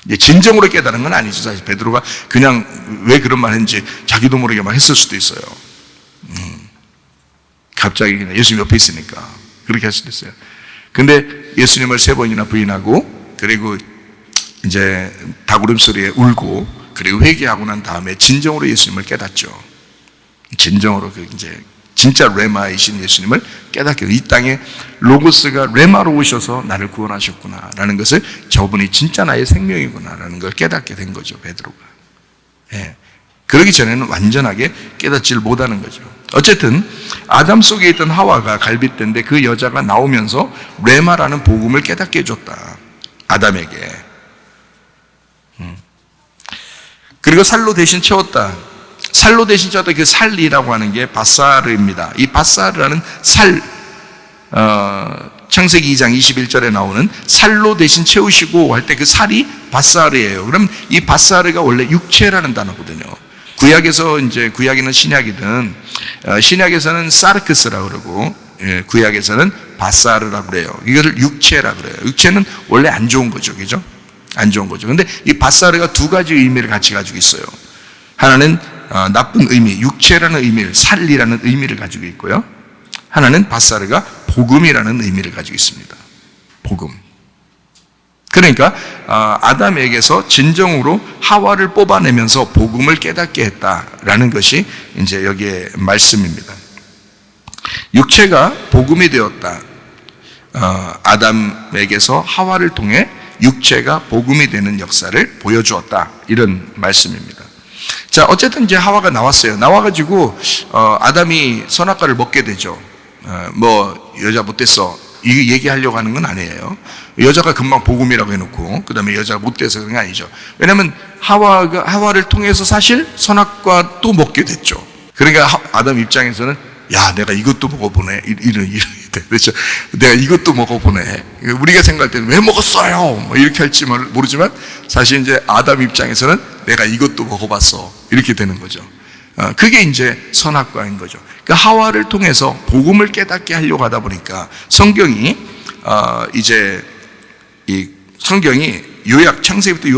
이제 진정으로 깨달은 건 아니죠. 사실 베드로가 그냥 왜 그런 말 했는지 자기도 모르게 막 했을 수도 있어요. 갑자기 그냥 예수님 옆에 있으니까 그렇게 할 수도 있어요. 근데 예수님을 3번이나 부인하고 그리고 이제 다구름 소리에 울고 그리고 회개하고 난 다음에 진정으로 예수님을 깨닫죠. 진정으로 이제 진짜 레마이신 예수님을 깨닫게 이 땅에 로고스가 레마로 오셔서 나를 구원하셨구나 라는 것을 저분이 진짜 나의 생명이구나 라는 걸 깨닫게 된 거죠. 베드로가. 예. 그러기 전에는 완전하게 깨닫지를 못하는 거죠. 어쨌든 아담 속에 있던 하와가 갈빗대인데 그 여자가 나오면서 레마라는 복음을 깨닫게 해줬다. 아담에게. 그리고 살로 대신 채웠다. 살로 대신 채웠다. 그 살이라고 하는 게 바사르입니다. 이 바사르라는 살, 창세기 2장 21절에 나오는 살로 대신 채우시고 할 때 그 살이 바사르예요. 그럼 이 바사르가 원래 육체라는 단어거든요. 구약이든 신약이든, 신약에서는 사르크스라고 그러고, 구약에서는 바사르라고 그래요. 이거를 육체라고 그래요. 육체는 원래 안 좋은 거죠. 그죠? 안 좋은 거죠. 근데 이 바사르가 두 가지 의미를 같이 가지고 있어요. 하나는 나쁜 의미, 육체라는 의미를, 살리라는 의미를 가지고 있고요. 하나는 바사르가 복음이라는 의미를 가지고 있습니다. 복음. 그러니까 아담에게서 진정으로 하와를 뽑아내면서 복음을 깨닫게 했다라는 것이 이제 여기에 말씀입니다. 육체가 복음이 되었다. 아담에게서 하와를 통해 육체가 복음이 되는 역사를 보여주었다. 이런 말씀입니다. 자, 어쨌든 이제 하와가 나왔어요. 나와가지고 아담이 선악과를 먹게 되죠. 여자 못됐어 이 얘기하려고 하는 건 아니에요. 여자가 금방 복음이라고 해놓고 그 다음에 여자가 못돼서 그런 게 아니죠. 왜냐하면 하와를 통해서 사실 선악과 또 먹게 됐죠. 그러니까 아담 입장에서는 야, 내가 이것도 먹어보네. 이런 그렇죠. 내가 이것도 먹어보네. 우리가 생각할 때는 왜 먹었어요? 이렇게 할지 모르지만 사실 이제 아담 입장에서는 내가 이것도 먹어봤어. 이렇게 되는 거죠. 그게 이제 선악과인 거죠. 그러니까 하와를 통해서 복음을 깨닫게 하려고 하다 보니까 성경이 이제 이 성경이 요약 창세기부터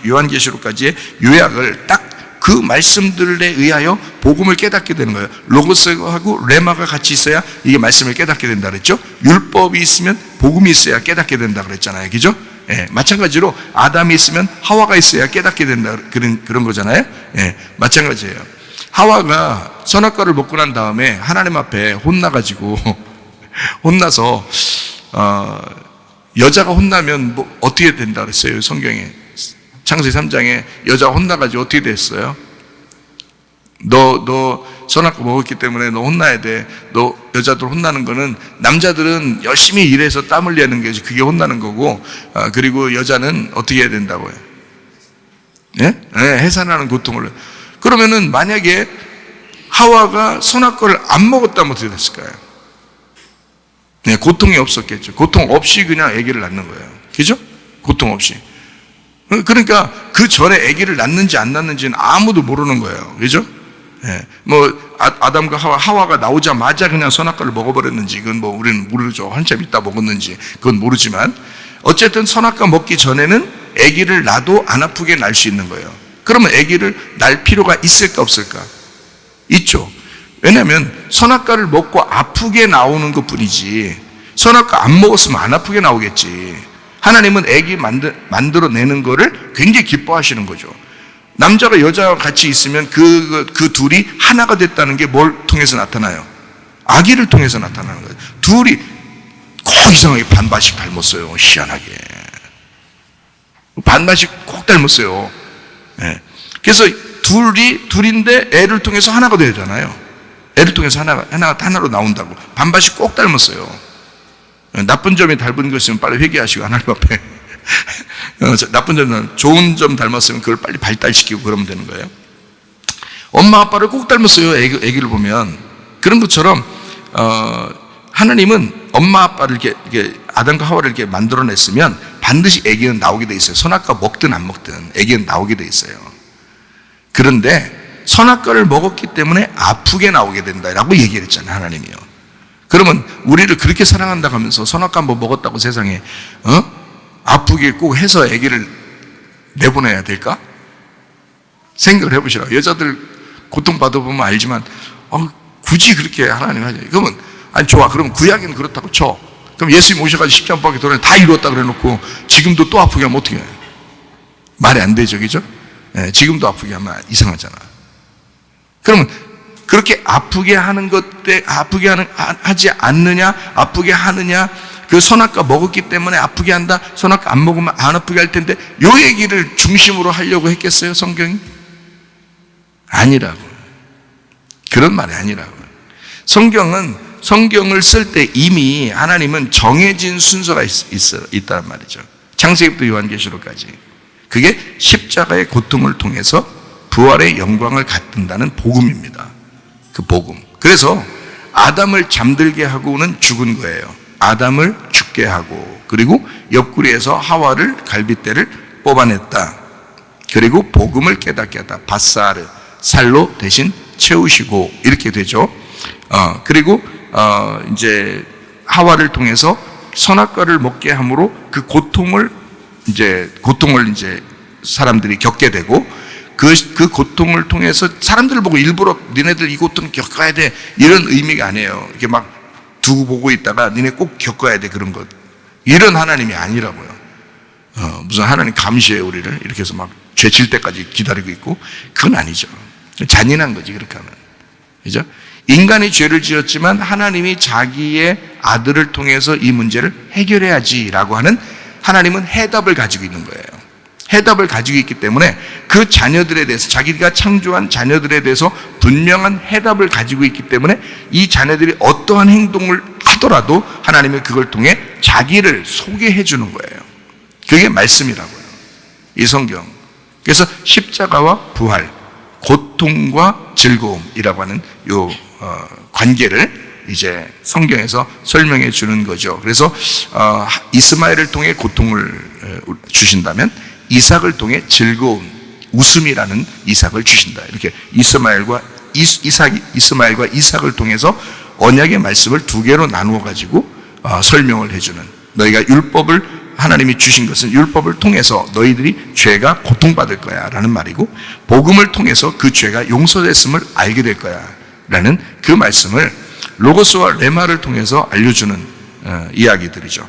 요한계시록까지의 요약을 딱 그 말씀들에 의하여 복음을 깨닫게 되는 거예요. 로고스하고 레마가 같이 있어야 이게 말씀을 깨닫게 된다 그랬죠. 율법이 있으면 복음이 있어야 깨닫게 된다 그랬잖아요. 그죠? 예, 마찬가지로 아담이 있으면 하와가 있어야 깨닫게 된다 그런 거잖아요. 예, 마찬가지예요. 하와가 선악과를 먹고 난 다음에 하나님 앞에 혼나서 여자가 혼나면 뭐 어떻게 된다 그랬어요? 성경에 창세기 3장에 여자가 혼나가지고 어떻게 됐어요? 너 선악과 먹었기 때문에 너 혼나야 돼. 너 여자들 혼나는 거는 남자들은 열심히 일해서 땀 흘리는 게 그게 혼나는 거고 그리고 여자는 어떻게 해야 된다고요? 예? 네, 해산하는 고통을. 그러면은 만약에 하와가 선악과를 안 먹었다면 어떻게 됐을까요? 네, 고통이 없었겠죠. 고통 없이 그냥 아기를 낳는 거예요. 그죠? 고통 없이. 그러니까 그 전에 아기를 낳는지 안 낳는지는 아무도 모르는 거예요. 그죠? 예. 아담과 하와가 나오자마자 그냥 선악과를 먹어버렸는지 그건 우리는 모르죠. 한참 있다 먹었는지 그건 모르지만 어쨌든 선악과 먹기 전에는 아기를 낳아도 안 아프게 낳을 수 있는 거예요. 그러면 아기를 낳을 필요가 있을까 없을까? 있죠. 왜냐하면 선악과를 먹고 아프게 나오는 것 뿐이지, 선악과 안 먹었으면 안 아프게 나오겠지. 하나님은 아기 만들어내는 거를 굉장히 기뻐하시는 거죠. 남자가 여자와 같이 있으면 그 둘이 하나가 됐다는 게 뭘 통해서 나타나요? 아기를 통해서 나타나는 거예요. 둘이 꼭 이상하게 반반씩 닮았어요. 희한하게. 반반씩 꼭 닮았어요. 네. 그래서 둘인데 애를 통해서 하나가 되잖아요. 애를 통해서 하나로 나온다고. 반반씩 꼭 닮았어요. 나쁜 점이 닮은 거 있으면 빨리 회개하시고 하나님 앞에 나쁜 점은 좋은 점 닮았으면 그걸 빨리 발달시키고 그러면 되는 거예요. 엄마 아빠를 꼭 닮았어요. 애기를 보면. 그런 것처럼 하나님은 엄마 아빠를 이렇게 아담과 하와를 이렇게 만들어냈으면 반드시 애기는 나오게 돼 있어요. 선악과 먹든 안 먹든 애기는 나오게 돼 있어요. 그런데 선악과를 먹었기 때문에 아프게 나오게 된다라고 얘기를 했잖아요. 하나님이요. 그러면 우리를 그렇게 사랑한다고 하면서 선악과 한번 먹었다고 세상에 아프게 꼭 해서 아기를 내보내야 될까? 생각을 해보시라고. 여자들 고통받아보면 알지만 굳이 그렇게 하나님 하죠. 그러면 아니 좋아. 그럼 구약에는 그렇다고 쳐. 그럼 예수님 오셔가지고 십자가 밖에 돌아다니 다 이루었다 그래놓고 지금도 또 아프게 하면 어떻게 해요? 말이 안 되죠, 그죠? 네, 지금도 아프게 하면 이상하잖아. 그러면 그렇게 아프게 하는 것 때 하지 않느냐, 아프게 하느냐, 그 선악과 먹었기 때문에 아프게 한다, 선악과 안 먹으면 안 아프게 할 텐데, 요 얘기를 중심으로 하려고 했겠어요, 성경이? 아니라고. 그런 말이 아니라고. 성경을 쓸 때 이미 하나님은 정해진 순서가 있다는 말이죠. 창세기부터 요한계시록까지. 그게 십자가의 고통을 통해서 부활의 영광을 갖는다는 복음입니다. 그 복음. 그래서 아담을 잠들게 하고는 죽은 거예요. 아담을 죽게 하고, 그리고 옆구리에서 하와를 갈빗대를 뽑아냈다. 그리고 복음을 깨닫게 하다. 바사르, 살로 대신 채우시고, 이렇게 되죠. 그리고 이제 하와를 통해서 선악과를 먹게 함으로 그 고통을 이제 사람들이 겪게 되고, 그 고통을 통해서 사람들을 보고 일부러 니네들 이 고통 겪어야 돼 이런 의미가 아니에요. 이렇게 막 두고 보고 있다가 니네 꼭 겪어야 돼 그런 것. 이런 하나님이 아니라고요. 무슨 하나님 감시해 우리를 이렇게 해서 막 죄질 때까지 기다리고 있고, 그건 아니죠. 잔인한 거지 그렇게 하면. 그죠? 인간이 죄를 지었지만 하나님이 자기의 아들을 통해서 이 문제를 해결해야지라고 하는 하나님은 해답을 가지고 있는 거예요. 해답을 가지고 있기 때문에 그 자녀들에 대해서, 자기가 창조한 자녀들에 대해서 분명한 해답을 가지고 있기 때문에 이 자녀들이 어떠한 행동을 하더라도 하나님은 그걸 통해 자기를 소개해 주는 거예요. 그게 말씀이라고요. 이 성경. 그래서 십자가와 부활, 고통과 즐거움이라고 하는 요 관계를 이제 성경에서 설명해 주는 거죠. 그래서 이스마엘을 통해 고통을 주신다면 이삭을 통해 즐거움, 웃음이라는 이삭을 주신다. 이렇게 이스마엘과 이삭을 통해서 언약의 말씀을 두 개로 나누어 가지고 설명을 해주는, 너희가 율법을 하나님이 주신 것은 율법을 통해서 너희들이 죄가 고통받을 거야 라는 말이고, 복음을 통해서 그 죄가 용서됐음을 알게 될 거야 라는 그 말씀을 로고스와 레마를 통해서 알려주는 이야기들이죠.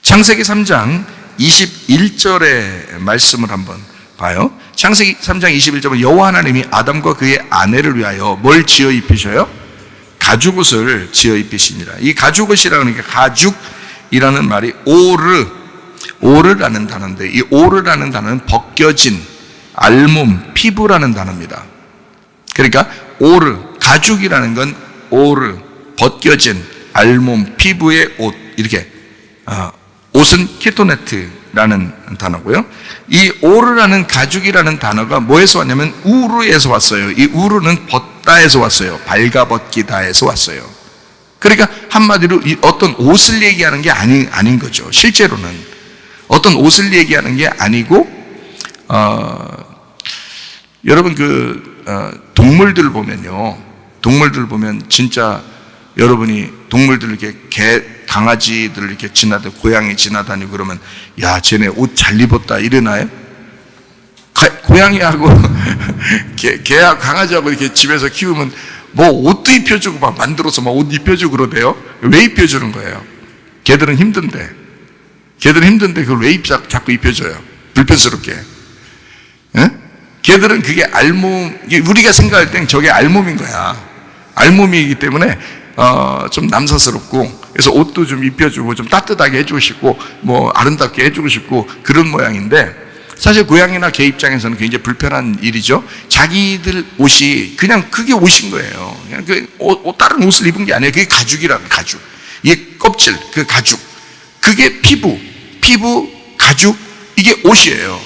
창세기 3장 21절의 말씀을 한번 봐요. 창세기 3장 21절은 여호와 하나님이 아담과 그의 아내를 위하여 뭘 지어 입히셔요? 가죽옷을 지어 입히시니라. 이 가죽옷이라는 게, 가죽이라는 말이 오르라는 단어인데, 이 오르라는 단어는 벗겨진, 알몸, 피부라는 단어입니다. 그러니까 가죽이라는 건 벗겨진, 알몸, 피부의 옷, 이렇게 옷은 키토네트라는 단어고요. 이 오르라는 가죽이라는 단어가 뭐에서 왔냐면 우르에서 왔어요. 이 우르는 벗다에서 왔어요. 발가벗기다에서 왔어요. 그러니까 한마디로 어떤 옷을 얘기하는 게 아닌 거죠. 실제로는 어떤 옷을 얘기하는 게 아니고, 여러분 동물들 보면요, 동물들 보면 진짜 여러분이 동물들 이렇게 강아지들 이렇게 고양이 지나다니고 그러면, 야, 쟤네 옷 잘 입었다 이러나요? 고양이하고 개하고 강아지하고 이렇게 집에서 키우면 뭐 옷도 입혀주고 막 만들어서 막 옷 입혀주고 그러대요. 왜 입혀주는 거예요? 걔들은 힘든데 그걸 왜 자꾸 입혀줘요? 불편스럽게. 예? 걔들은 그게 알몸, 우리가 생각할 땐 저게 알몸인 거야. 알몸이기 때문에 좀 남사스럽고, 그래서 옷도 좀 입혀주고 좀 따뜻하게 해주고 싶고 뭐 아름답게 해주고 싶고 그런 모양인데, 사실 고양이나 개 입장에서는 굉장히 불편한 일이죠. 자기들 옷이 그냥 그게 옷인 거예요. 그냥 다른 옷을 입은 게 아니에요. 그게 가죽이라는, 가죽. 이게 껍질, 그 가죽. 그게 피부, 가죽, 이게 옷이에요,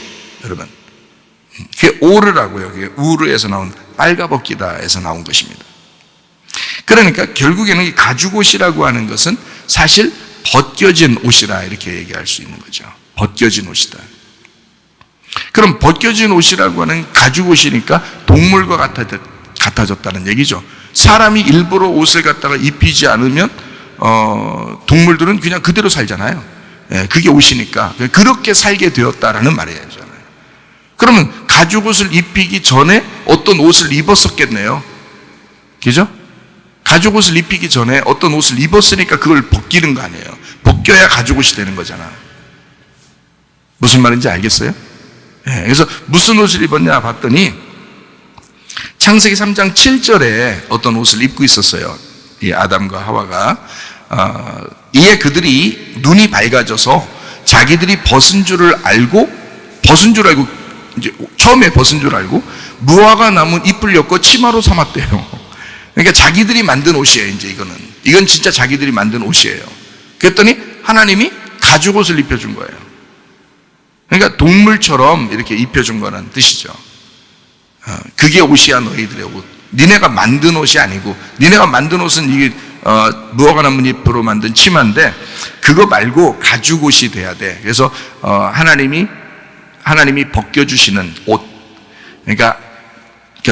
여러분. 그게 오르라고요. 그게 우르에서 나온, 빨가벗기다에서 나온 것입니다. 그러니까 결국에는 이 가죽 옷이라고 하는 것은 사실 벗겨진 옷이라 이렇게 얘기할 수 있는 거죠. 벗겨진 옷이다. 그럼 벗겨진 옷이라고 하는 가죽 옷이니까 동물과 같아졌다는 얘기죠. 사람이 일부러 옷을 갖다가 입히지 않으면 동물들은 그냥 그대로 살잖아요. 예, 그게 옷이니까 그렇게 살게 되었다라는 말이에요. 그러면 가죽 옷을 입히기 전에 어떤 옷을 입었었겠네요. 그죠? 가죽 옷을 입히기 전에 어떤 옷을 입었으니까 그걸 벗기는 거 아니에요. 벗겨야 가죽 옷이 되는 거잖아. 무슨 말인지 알겠어요? 예, 그래서 무슨 옷을 입었냐 봤더니 창세기 3장 7절에 어떤 옷을 입고 있었어요. 이 아담과 하와가. 이에 그들이 눈이 밝아져서 자기들이 벗은 줄을 알고 이제 처음에 벗은 줄 알고 무화과 나무 잎을 엮고 치마로 삼았대요. 그러니까 자기들이 만든 옷이에요. 이제 이건 진짜 자기들이 만든 옷이에요. 그랬더니 하나님이 가죽 옷을 입혀준 거예요. 그러니까 동물처럼 이렇게 입혀준 거라는 뜻이죠. 그게 옷이야, 너희들의 옷. 니네가 만든 옷이 아니고, 니네가 만든 옷은 이게 무화과 나무 잎으로 만든 치마인데 그거 말고 가죽 옷이 돼야 돼. 그래서 하나님이 벗겨주시는 옷. 그러니까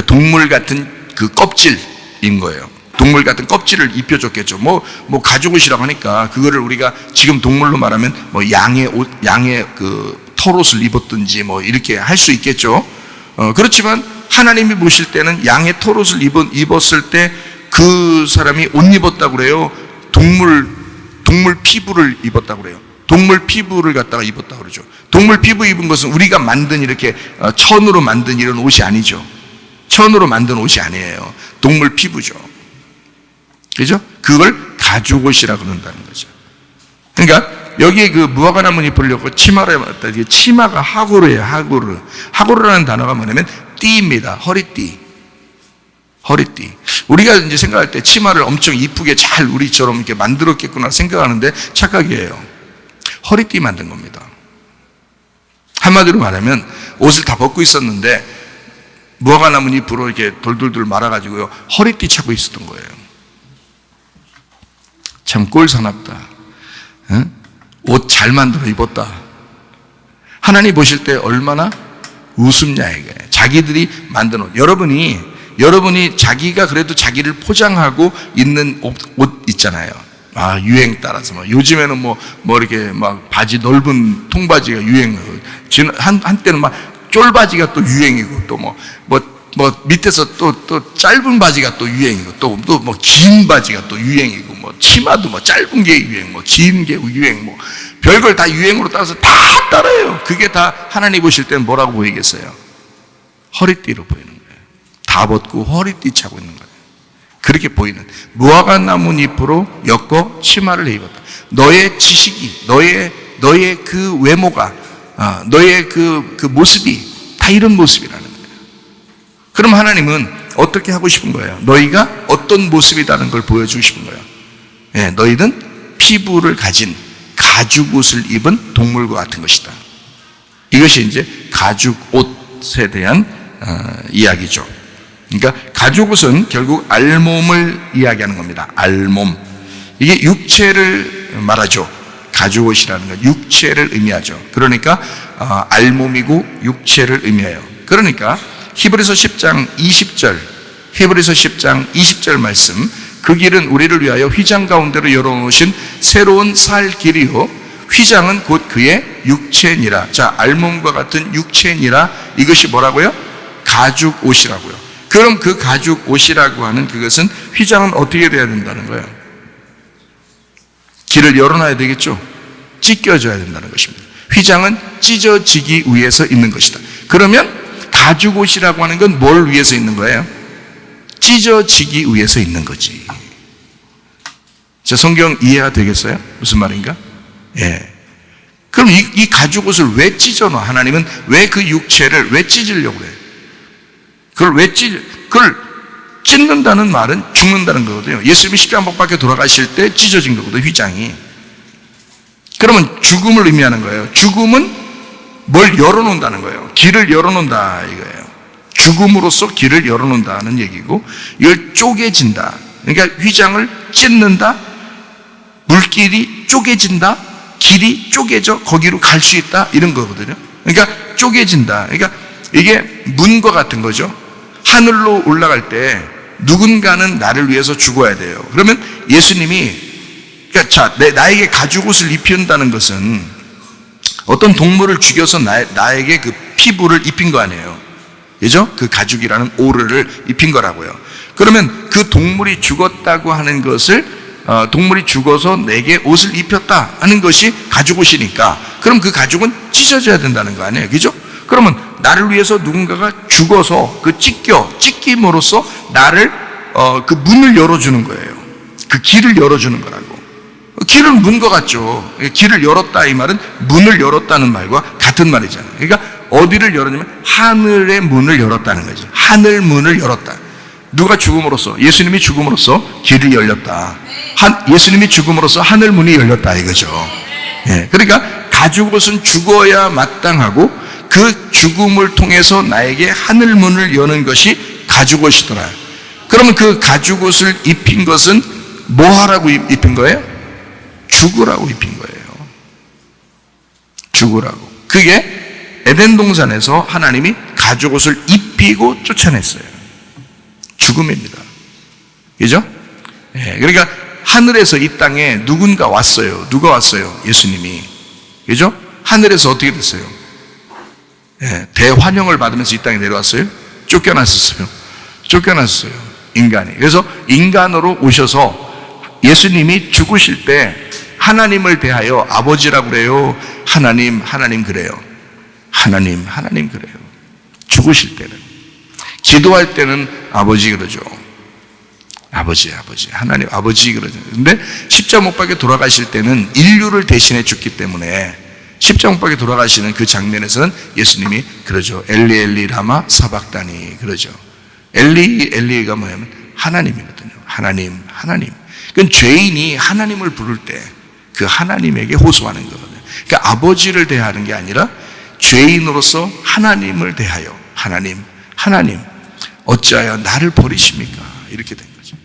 동물 같은 그 껍질인 거예요. 동물 같은 껍질을 입혀줬겠죠. 뭐 가죽 옷이라고 하니까 그거를 우리가 지금 동물로 말하면 뭐 양의 그 털옷을 입었든지 뭐 이렇게 할 수 있겠죠. 그렇지만 하나님이 보실 때는 양의 털옷을 입었을 때 그 사람이 옷 입었다고 그래요? 동물 피부를 입었다고 그래요? 동물 피부를 갖다가 입었다고 그러죠. 동물 피부 입은 것은 우리가 만든 이렇게 천으로 만든 이런 옷이 아니죠. 천으로 만든 옷이 아니에요. 동물 피부죠. 그죠? 그걸 가죽 옷이라고 그런다는 거죠. 그러니까 여기에 그 무화과 나무 잎을 엮고 치마를 해봤다. 이게 치마가 하고르예요. 하고르라는 단어가 뭐냐면 띠입니다. 허리띠. 우리가 이제 생각할 때 치마를 엄청 이쁘게 잘 우리처럼 이렇게 만들었겠구나 생각하는데 착각이에요. 허리띠 만든 겁니다. 한마디로 말하면 옷을 다 벗고 있었는데 무화과 나무 잎으로 이렇게 돌돌돌 말아가지고요, 허리띠 차고 있었던 거예요. 참 꼴사납다. 응? 옷 잘 만들어 입었다. 하나님 보실 때 얼마나 우습냐 이게. 자기들이 만든 옷. 여러분이 자기가 그래도 자기를 포장하고 입는 옷 있잖아요. 유행 따라서 요즘에는 뭐 이렇게 막 바지 넓은 통바지가 유행이고, 한때는 막 쫄바지가 또 유행이고, 또 뭐 밑에서 또 짧은 바지가 또 유행이고, 또 뭐 긴 바지가 또 유행이고, 뭐 치마도 뭐 짧은 게 유행, 뭐 긴 게 유행, 뭐 별걸 다 유행으로 따라서 다 따라요. 그게 다 하나님 보실 때는 뭐라고 보이겠어요? 허리띠로 보이는 거예요. 다 벗고 허리띠 차고 있는 거예요. 그렇게 보이는, 무화과 나무 잎으로 엮고 치마를 입었다. 너의 지식이, 너의 그 외모가, 너의 그 모습이 다 이런 모습이라는 거예요. 그럼 하나님은 어떻게 하고 싶은 거예요? 너희가 어떤 모습이라는 걸 보여주고 싶은 거예요. 예, 너희는 피부를 가진 가죽 옷을 입은 동물과 같은 것이다. 이것이 이제 가죽 옷에 대한 이야기죠. 그러니까 가죽 옷은 결국 알몸을 이야기하는 겁니다. 알몸. 이게 육체를 말하죠. 가죽 옷이라는 건 육체를 의미하죠. 그러니까 알몸이고 육체를 의미해요. 그러니까 히브리서 10장 20절 말씀, 그 길은 우리를 위하여 휘장 가운데로 열어놓으신 새로운 살 길이요 휘장은 곧 그의 육체니라. 자, 알몸과 같은 육체니라. 이것이 뭐라고요? 가죽 옷이라고요. 그럼 그 가죽 옷이라고 하는 그것은 휘장은 어떻게 돼야 된다는 거예요? 길을 열어놔야 되겠죠? 찢겨져야 된다는 것입니다. 휘장은 찢어지기 위해서 있는 것이다. 그러면 가죽 옷이라고 하는 건 뭘 위해서 있는 거예요? 찢어지기 위해서 있는 거지. 자, 성경 이해가 되겠어요? 무슨 말인가? 예. 그럼 이 가죽 옷을 왜 찢어놔? 하나님은 왜 그 육체를 왜 찢으려고 그래요? 그걸 찢는다는 말은 죽는다는 거거든요. 예수님이 십자가 못 박혀 돌아가실 때 찢어진 거거든요, 휘장이. 그러면 죽음을 의미하는 거예요. 죽음은 뭘 열어놓는다는 거예요. 길을 열어놓는다 이거예요. 죽음으로써 길을 열어놓는다는 얘기고, 이걸 쪼개진다. 그러니까 휘장을 찢는다, 물길이 쪼개진다, 길이 쪼개져 거기로 갈 수 있다, 이런 거거든요. 그러니까 쪼개진다. 그러니까 이게 문과 같은 거죠. 하늘로 올라갈 때 누군가는 나를 위해서 죽어야 돼요. 그러면 예수님이, 그러니까 자, 나에게 가죽 옷을 입힌다는 것은 어떤 동물을 죽여서 나에게 그 피부를 입힌 거 아니에요. 그죠? 그 가죽이라는 오르를 입힌 거라고요. 그러면 그 동물이 죽었다고 하는 것을, 동물이 죽어서 내게 옷을 입혔다 하는 것이 가죽 옷이니까, 그럼 그 가죽은 찢어져야 된다는 거 아니에요. 그죠? 그러면 나를 위해서 누군가가 죽어서 그 찢김으로써 나를, 그 문을 열어주는 거예요. 그 길을 열어주는 거라고. 길은 문과 같죠. 길을 열었다 이 말은 문을 열었다는 말과 같은 말이잖아요. 그러니까 어디를 열었냐면 하늘의 문을 열었다는 거죠. 하늘 문을 열었다. 누가 죽음으로써, 예수님이 죽음으로써 길이 열렸다. 예수님이 죽음으로써 하늘 문이 열렸다 이거죠. 예, 그러니까 가죽 옷은 죽어야 마땅하고 그 죽음을 통해서 나에게 하늘 문을 여는 것이 가죽 옷이더라. 그러면 그 가죽 옷을 입힌 것은 뭐 하라고 입힌 거예요? 죽으라고 입힌 거예요. 죽으라고. 그게 에덴 동산에서 하나님이 가죽 옷을 입히고 쫓아냈어요. 죽음입니다. 그죠? 예, 그러니까 하늘에서 이 땅에 누군가 왔어요. 누가 왔어요? 예수님이. 그죠? 하늘에서 어떻게 됐어요? 예, 대환영을 받으면서 이 땅에 내려왔어요. 쫓겨났었어요. 인간이. 그래서 인간으로 오셔서 예수님이 죽으실 때 하나님을 대하여 아버지라고 그래요? 하나님 그래요? 하나님 그래요. 죽으실 때는. 기도할 때는 아버지 그러죠. 아버지. 하나님 아버지 그러죠. 근데 십자가 못 박혀 돌아가실 때는 인류를 대신해 죽기 때문에 십자가 못 박혀 돌아가시는 그 장면에서는 예수님이 그러죠. 엘리 엘리 라마 사박다니 그러죠. 엘리가 뭐냐면 하나님이거든요. 하나님. 그건 죄인이 하나님을 부를 때 그 하나님에게 호소하는 거거든요. 그러니까 아버지를 대하는 게 아니라 죄인으로서 하나님을 대하여 하나님 어찌하여 나를 버리십니까? 이렇게 된 거죠.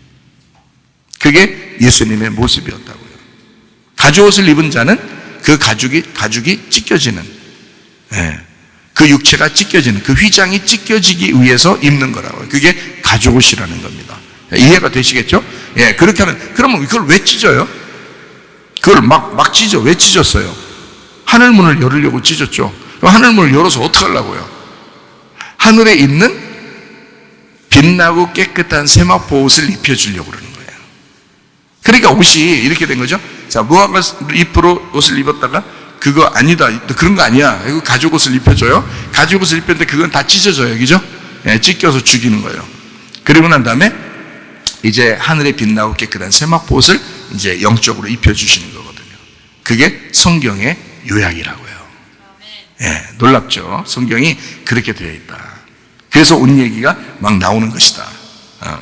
그게 예수님의 모습이었다고요. 가죽옷을 입은 자는 그 가죽이 찢겨지는, 그 육체가 찢겨지는, 그 휘장이 찢겨지기 위해서 입는 거라고요. 그게 가죽옷이라는 겁니다. 이해가 되시겠죠? 예, 그렇게 하면, 그러면 그걸 왜 찢어요? 그걸 막 찢어. 왜 찢었어요? 하늘문을 열으려고 찢었죠. 하늘문을 열어서 어떻게 하려고요? 하늘에 있는 빛나고 깨끗한 세마포 옷을 입혀주려고 그러는 거예요. 그러니까 옷이 이렇게 된 거죠. 자, 무화과 잎으로 옷을 입었다가 그거 아니다. 그런 거 아니야. 이거 가죽 옷을 입혀줘요. 가죽 옷을 입혔는데 그건 다 찢어져요. 그죠? 예, 찢겨서 죽이는 거예요. 그리고 난 다음에 이제 하늘에 빛나고 깨끗한 세마포 옷을 이제 영적으로 입혀주시는 거거든요. 그게 성경의 요약이라고요. 예, 놀랍죠? 성경이 그렇게 되어 있다. 그래서 옷 얘기가 막 나오는 것이다.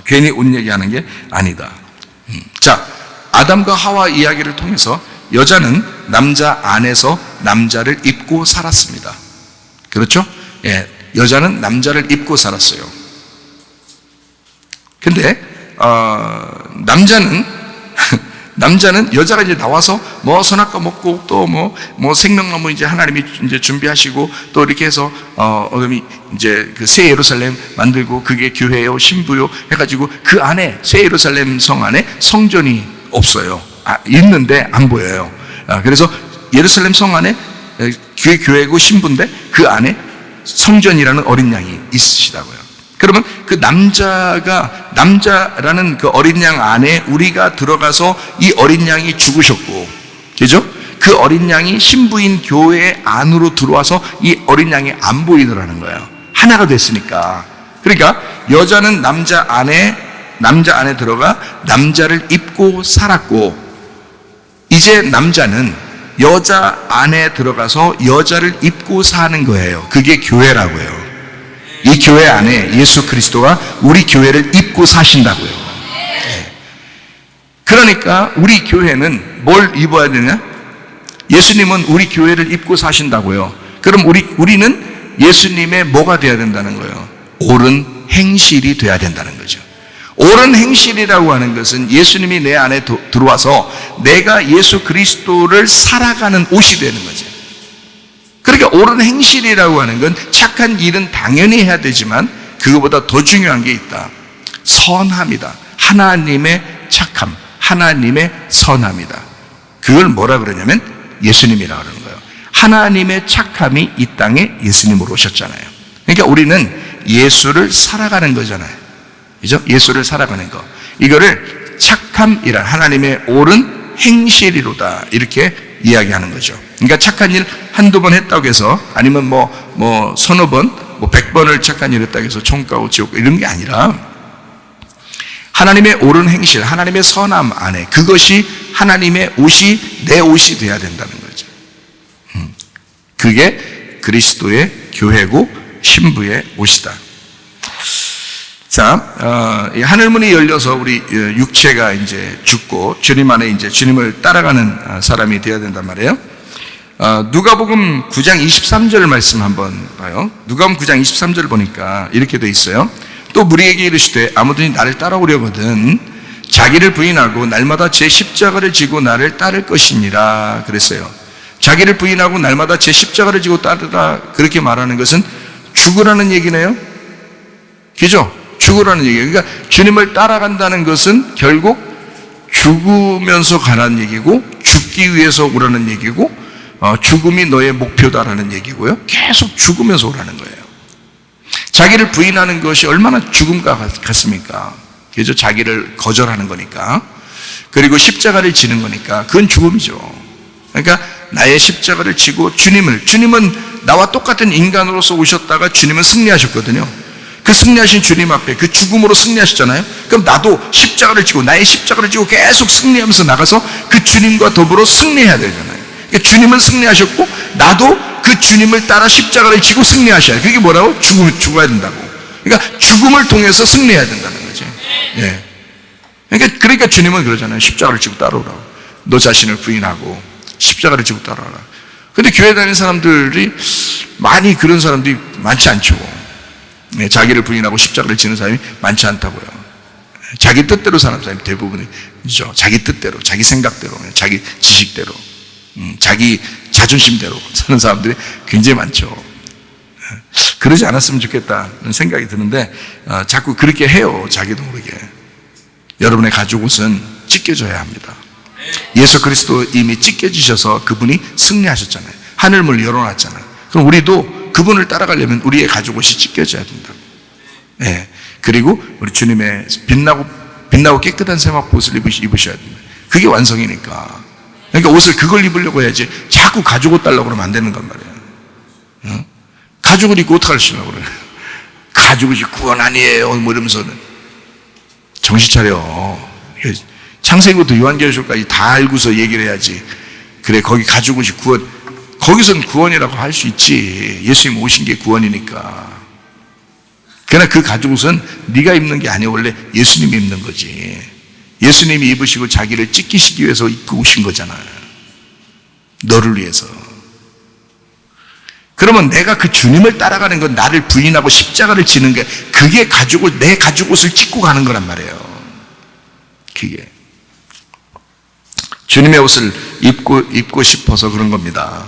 괜히 옷 얘기하는 게 아니다. 자, 아담과 하와 이야기를 통해서 여자는 남자 안에서 남자를 입고 살았습니다. 그렇죠? 예, 여자는 남자를 입고 살았어요. 근데 남자는 여자가 이제 나와서 뭐 선악과 먹고 또 뭐 생명나무 이제 하나님이 이제 준비하시고 또 이렇게 해서 이제 그 새 예루살렘 만들고 그게 교회요 신부요 해가지고 그 안에 새 예루살렘 성 안에 성전이 없어요. 있는데 안 보여요. 그래서 예루살렘 성 안에 그게 교회고 신부인데 그 안에 성전이라는 어린 양이 있으시다고요. 그러면 그 남자라는 그 어린 양 안에 우리가 들어가서 이 어린 양이 죽으셨고, 그죠? 그 어린 양이 신부인 교회 안으로 들어와서 이 어린 양이 안 보이더라는 거예요. 하나가 됐으니까. 그러니까 여자는 남자 안에 들어가 남자를 입고 살았고, 이제 남자는 여자 안에 들어가서 여자를 입고 사는 거예요. 그게 교회라고요. 이 교회 안에 예수 그리스도가 우리 교회를 입고 사신다고요. 그러니까 우리 교회는 뭘 입어야 되냐? 예수님은 우리 교회를 입고 사신다고요. 그럼 우리는 예수님의 뭐가 돼야 된다는 거예요? 옳은 행실이 돼야 된다는 거죠. 옳은 행실이라고 하는 것은 예수님이 내 안에 들어와서 내가 예수 그리스도를 살아가는 옷이 되는 거죠. 그러니까 옳은 행실이라고 하는 건 착한 일은 당연히 해야 되지만 그거보다 더 중요한 게 있다. 선함이다. 하나님의 착함, 하나님의 선함이다. 그걸 뭐라 그러냐면 예수님이라고 그러는 거예요. 하나님의 착함이 이 땅에 예수님으로 오셨잖아요. 그러니까 우리는 예수를 살아가는 거잖아요. 그죠? 예수를 살아가는 거. 이거를 착함이란 하나님의 옳은 행실이로다. 이렇게 이야기하는 거죠. 그러니까 착한 일 한두 번 했다고 해서 아니면 서너 번, 100번을 착한 일 했다고 해서 총 가고 지옥 이런 게 아니라 하나님의 옳은 행실, 하나님의 선함 안에 그것이 하나님의 옷이 내 옷이 돼야 된다는 거죠. 그게 그리스도의 교회고 신부의 옷이다. 자, 하늘문이 열려서 우리 육체가 이제 죽고 주님 안에 이제 주님을 따라가는 사람이 되어야 된단 말이에요. 누가복음 9장 23절 말씀 한번 봐요. 누가복음 9장 23절 보니까 이렇게 돼 있어요. 또 무리에게 이르시되 아무든지 나를 따라오려거든 자기를 부인하고 날마다 제 십자가를 지고 나를 따를 것이니라 그랬어요. 자기를 부인하고 날마다 제 십자가를 지고 따르라 그렇게 말하는 것은 죽으라는 얘기네요. 그죠? 죽으라는 얘기예요. 그러니까 주님을 따라간다는 것은 결국 죽으면서 가라는 얘기고 죽기 위해서 오라는 얘기고 죽음이 너의 목표다라는 얘기고요. 계속 죽으면서 오라는 거예요. 자기를 부인하는 것이 얼마나 죽음과 같습니까? 그죠? 자기를 거절하는 거니까. 그리고 십자가를 지는 거니까 그건 죽음이죠. 그러니까 나의 십자가를 지고 주님은 나와 똑같은 인간으로서 오셨다가 주님은 승리하셨거든요. 그 승리하신 주님 앞에 그 죽음으로 승리하셨잖아요. 그럼 나도 십자가를 지고 나의 십자가를 지고 계속 승리하면서 나가서 그 주님과 더불어 승리해야 되잖아요. 그러니까 주님은 승리하셨고 나도 그 주님을 따라 십자가를 지고 승리하셔야 돼요. 그게 뭐라고? 죽어야 된다고. 그러니까 죽음을 통해서 승리해야 된다는 거죠. 예. 그러니까 주님은 그러잖아요. 십자가를 지고 따라오라고. 너 자신을 부인하고 십자가를 지고 따라오라. 근데 교회 다니는 사람들이 많이 그런 사람들이 많지 않죠. 자기를 부인하고 십자가를 지는 사람이 많지 않다고요. 자기 뜻대로 사는 사람이 대부분이죠. 자기 뜻대로, 자기 생각대로, 자기 지식대로, 자기 자존심대로 사는 사람들이 굉장히 많죠. 그러지 않았으면 좋겠다는 생각이 드는데 자꾸 그렇게 해요. 자기도 모르게. 여러분의 가죽 옷은 찢겨져야 합니다. 예수 그리스도 이미 찢겨지셔서 그분이 승리하셨잖아요. 하늘문을 열어놨잖아요. 그럼 우리도 그분을 따라가려면 우리의 가죽 옷이 찢겨져야 된다고. 예. 그리고 우리 주님의 빛나고 깨끗한 세마포 옷을 입으셔야 됩니다. 그게 완성이니까. 그러니까 옷을 그걸 입으려고 해야지 자꾸 가죽 옷 달라고 그러면 안 되는 건 말이에요. 어? 가죽을 입고 어떡하시려고 그래요? 가죽 옷이 구원 아니에요. 뭐 이러면서는. 정신 차려. 창세기부터 요한계시록까지 다 알고서 얘기를 해야지. 그래, 거기 가죽 옷이 구원, 거기서는 구원이라고 할 수 있지. 예수님 오신 게 구원이니까. 그러나 그 가죽 옷은 네가 입는 게 아니에요. 원래 예수님이 입는 거지. 예수님이 입으시고 자기를 찢기시기 위해서 입고 오신 거잖아요. 너를 위해서. 그러면 내가 그 주님을 따라가는 건 나를 부인하고 십자가를 지는 게 그게 내 가죽 옷을 찢고 가는 거란 말이에요. 그게. 주님의 옷을 입고 싶어서 그런 겁니다.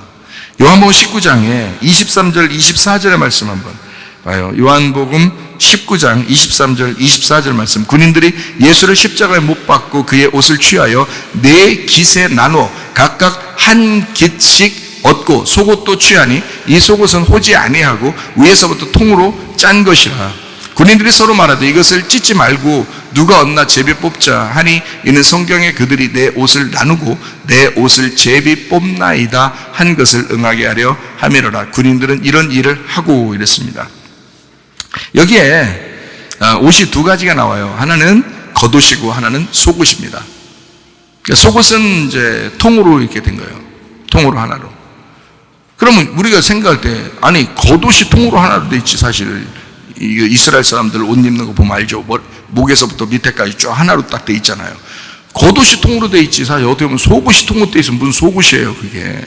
요한복음 19장에 23절, 24절의 말씀 한번 봐요. 요한복음 19장 23절, 24절 말씀. 군인들이 예수를 십자가에 못 박고 그의 옷을 취하여 네 깃에 나눠 각각 한 깃씩 얻고 속옷도 취하니 이 속옷은 호지 아니하고 위에서부터 통으로 짠 것이라. 군인들이 서로 말하되 이것을 찢지 말고 누가 얻나 제비 뽑자 하니 이는 성경에 그들이 내 옷을 나누고 내 옷을 제비 뽑나이다 한 것을 응하게 하려 함이로라. 군인들은 이런 일을 하고 이랬습니다. 여기에 옷이 두 가지가 나와요. 하나는 겉옷이고 하나는 속옷입니다. 속옷은 이제 통으로 이렇게 된 거예요. 통으로 하나로. 그러면 우리가 생각할 때 아니 겉옷이 통으로 하나로 돼 있지. 사실 이스라엘 사람들 옷 입는 거 보면 알죠. 목에서부터 밑에까지 쭉 하나로 딱 돼 있잖아요. 겉옷이 통으로 돼 있지. 사실 어떻게 보면 속옷이 통으로 돼 있으면 무슨 속옷이에요 그게.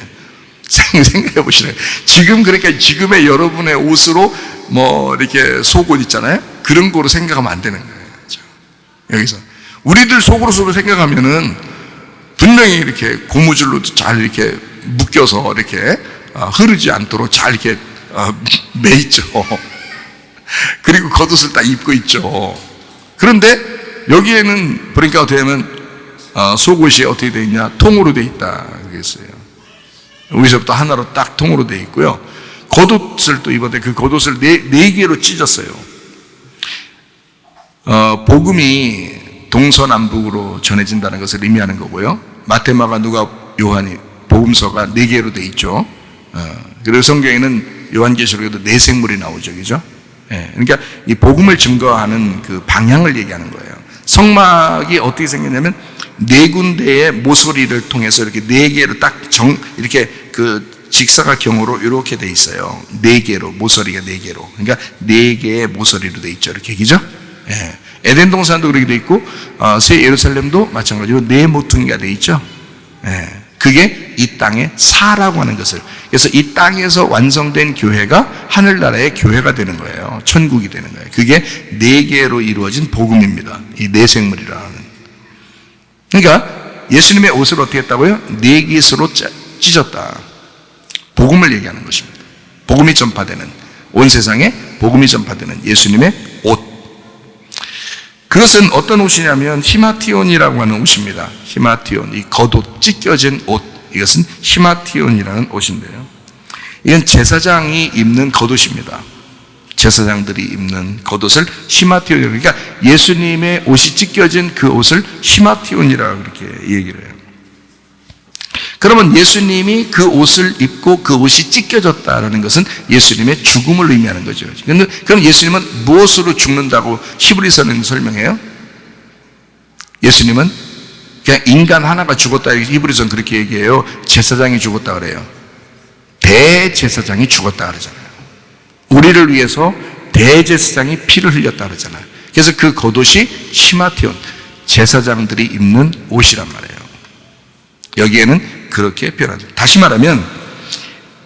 생각해 보시래요. 지금 그러니까 지금의 여러분의 옷으로 뭐 이렇게 속옷 있잖아요. 그런 거로 생각하면 안 되는 거예요. 여기서 우리들 속으로 생각하면은 분명히 이렇게 고무줄로 잘 이렇게 묶여서 이렇게 흐르지 않도록 잘 이렇게 매 있죠. 그리고 겉옷을 딱 입고 있죠. 그런데 여기에는 그러니까 어떻게 하면 속옷이 어떻게 돼 있냐? 통으로 돼 있다 그랬어요. 여기서부터 하나로 딱 통으로 돼 있고요. 겉옷을 또 입었는데 그 겉옷을 네 개로 찢었어요. 복음이 동서남북으로 전해진다는 것을 의미하는 거고요. 마태, 마가, 누가, 요한이 복음서가 네 개로 돼 있죠. 그리고 성경에는 요한계시록에도 네 생물이 나오죠, 그죠? 그러니까 이 복음을 증거하는 그 방향을 얘기하는 거예요. 성막이 어떻게 생겼냐면 네 군데의 모서리를 통해서 이렇게 네 개로 딱 이렇게 그 직사각형으로 이렇게 돼 있어요. 네 개로 모서리가 네 개로. 그러니까 네 개의 모서리로 돼 있죠, 이렇게 그죠? 에덴 동산도 그렇게 돼 있고 새 예루살렘도 마찬가지로 네 모퉁이가 돼 있죠. 그게 이 땅의 사라고 하는 것을. 그래서 이 땅에서 완성된 교회가 하늘나라의 교회가 되는 거예요. 천국이 되는 거예요. 그게 네 개로 이루어진 복음입니다. 이 네 생물이라는. 그러니까 예수님의 옷을 어떻게 했다고요? 네 깃으로 찢었다. 복음을 얘기하는 것입니다. 복음이 전파되는, 온 세상에 복음이 전파되는 예수님의 옷. 그것은 어떤 옷이냐면 히마티온이라고 하는 옷입니다. 히마티온, 이 겉옷, 찢겨진 옷. 이것은 히마티온이라는 옷인데요. 이건 제사장이 입는 겉옷입니다. 제사장들이 입는 겉옷을 히마티온이라고. 그러니까 예수님의 옷이 찢겨진 그 옷을 히마티온이라고 그렇게 얘기를 해요. 그러면 예수님이 그 옷을 입고 그 옷이 찢겨졌다라는 것은 예수님의 죽음을 의미하는 거죠. 그럼 예수님은 무엇으로 죽는다고 히브리서는 설명해요? 예수님은 그냥 인간 하나가 죽었다. 히브리서는 그렇게 얘기해요. 제사장이 죽었다 그래요. 대제사장이 죽었다 그러잖아요. 우리를 위해서 대제사장이 피를 흘렸다 그러잖아요. 그래서 그 겉옷이 히마티온, 제사장들이 입는 옷이란 말이에요. 여기에는 그렇게 표현합니다. 다시 말하면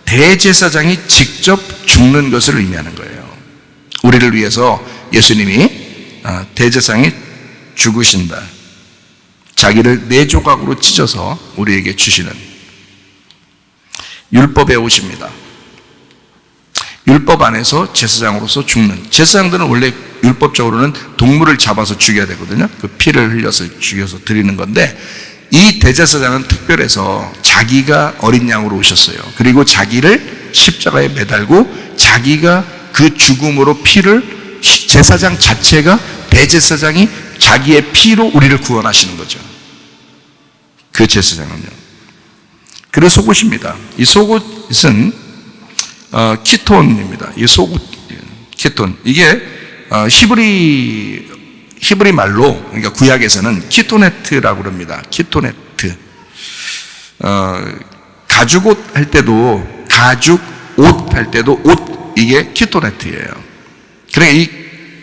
대제사장이 직접 죽는 것을 의미하는 거예요. 우리를 위해서 예수님이 대제사장이 죽으신다. 자기를 네 조각으로 찢어서 우리에게 주시는 율법의 옷입니다. 율법 안에서 제사장으로서 죽는. 제사장들은 원래 율법적으로는 동물을 잡아서 죽여야 되거든요. 그 피를 흘려서 죽여서 드리는 건데 이 대제사장은 특별해서 자기가 어린 양으로 오셨어요. 그리고 자기를 십자가에 매달고 자기가 그 죽음으로 피를, 제사장 자체가, 대제사장이 자기의 피로 우리를 구원하시는 거죠. 그 제사장은요. 그리고 속옷입니다. 이 속옷은 키톤입니다. 이 속옷, 키톤. 이게 히브리 말로, 그러니까 구약에서는 키토네트라고 그럽니다. 키토네트. 가죽옷 할 때도, 가죽옷 할 때도 옷, 이게 키토네트예요. 그러니까 이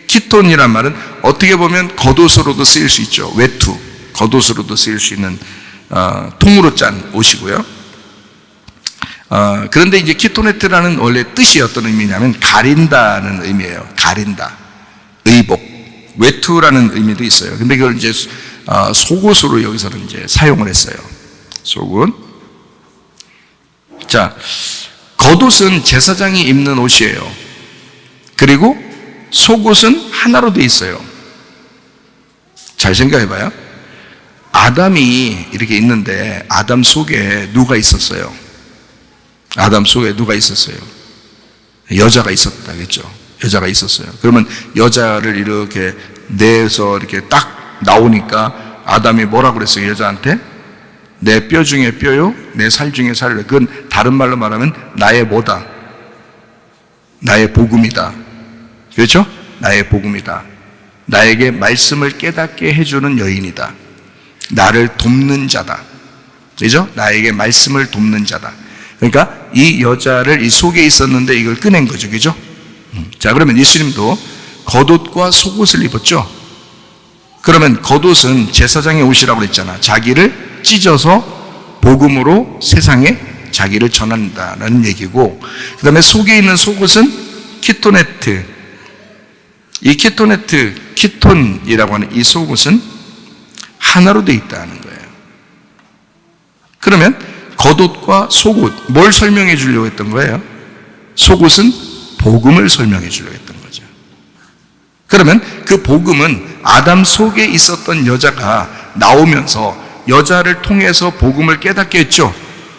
키톤이란 말은 어떻게 보면 겉옷으로도 쓰일 수 있죠. 외투, 겉옷으로도 쓰일 수 있는 통으로 짠 옷이고요. 그런데 이제 키토네트라는 원래 뜻이 어떤 의미냐면 가린다는 의미예요. 가린다. 의복. 외투라는 의미도 있어요. 근데 그걸 이제 속옷으로 여기서는 이제 사용을 했어요. 속옷. 자, 겉옷은 제사장이 입는 옷이에요. 그리고 속옷은 하나로 돼 있어요. 잘 생각해 봐요. 아담이 이렇게 있는데 아담 속에 누가 있었어요? 아담 속에 누가 있었어요? 여자가 있었다겠죠. 여자가 있었어요. 그러면 여자를 이렇게 내서 이렇게 딱 나오니까 아담이 뭐라고 그랬어요? 여자한테? 내 뼈 중에 뼈요, 내 살 중에 살이래. 그건 다른 말로 말하면 나의 뭐다? 나의 복음이다. 그렇죠? 나의 복음이다. 나에게 말씀을 깨닫게 해주는 여인이다. 나를 돕는 자다. 그죠? 나에게 말씀을 돕는 자다. 그러니까 이 여자를 이 속에 있었는데 이걸 꺼낸 거죠. 그죠? 자, 그러면 예수님도 겉옷과 속옷을 입었죠? 그러면 겉옷은 제사장의 옷이라고 그랬잖아. 자기를 찢어서 복음으로 세상에 자기를 전한다는 얘기고, 그 다음에 속에 있는 속옷은 키토네트. 이 키톤이라고 하는 이 속옷은 하나로 되어 있다는 거예요. 그러면 겉옷과 속옷, 뭘 설명해 주려고 했던 거예요? 속옷은 복음을 설명해 주려고 했던 거죠. 그러면 그 복음은 아담 속에 있었던 여자가 나오면서 여자를 통해서 복음을 깨닫게 했죠.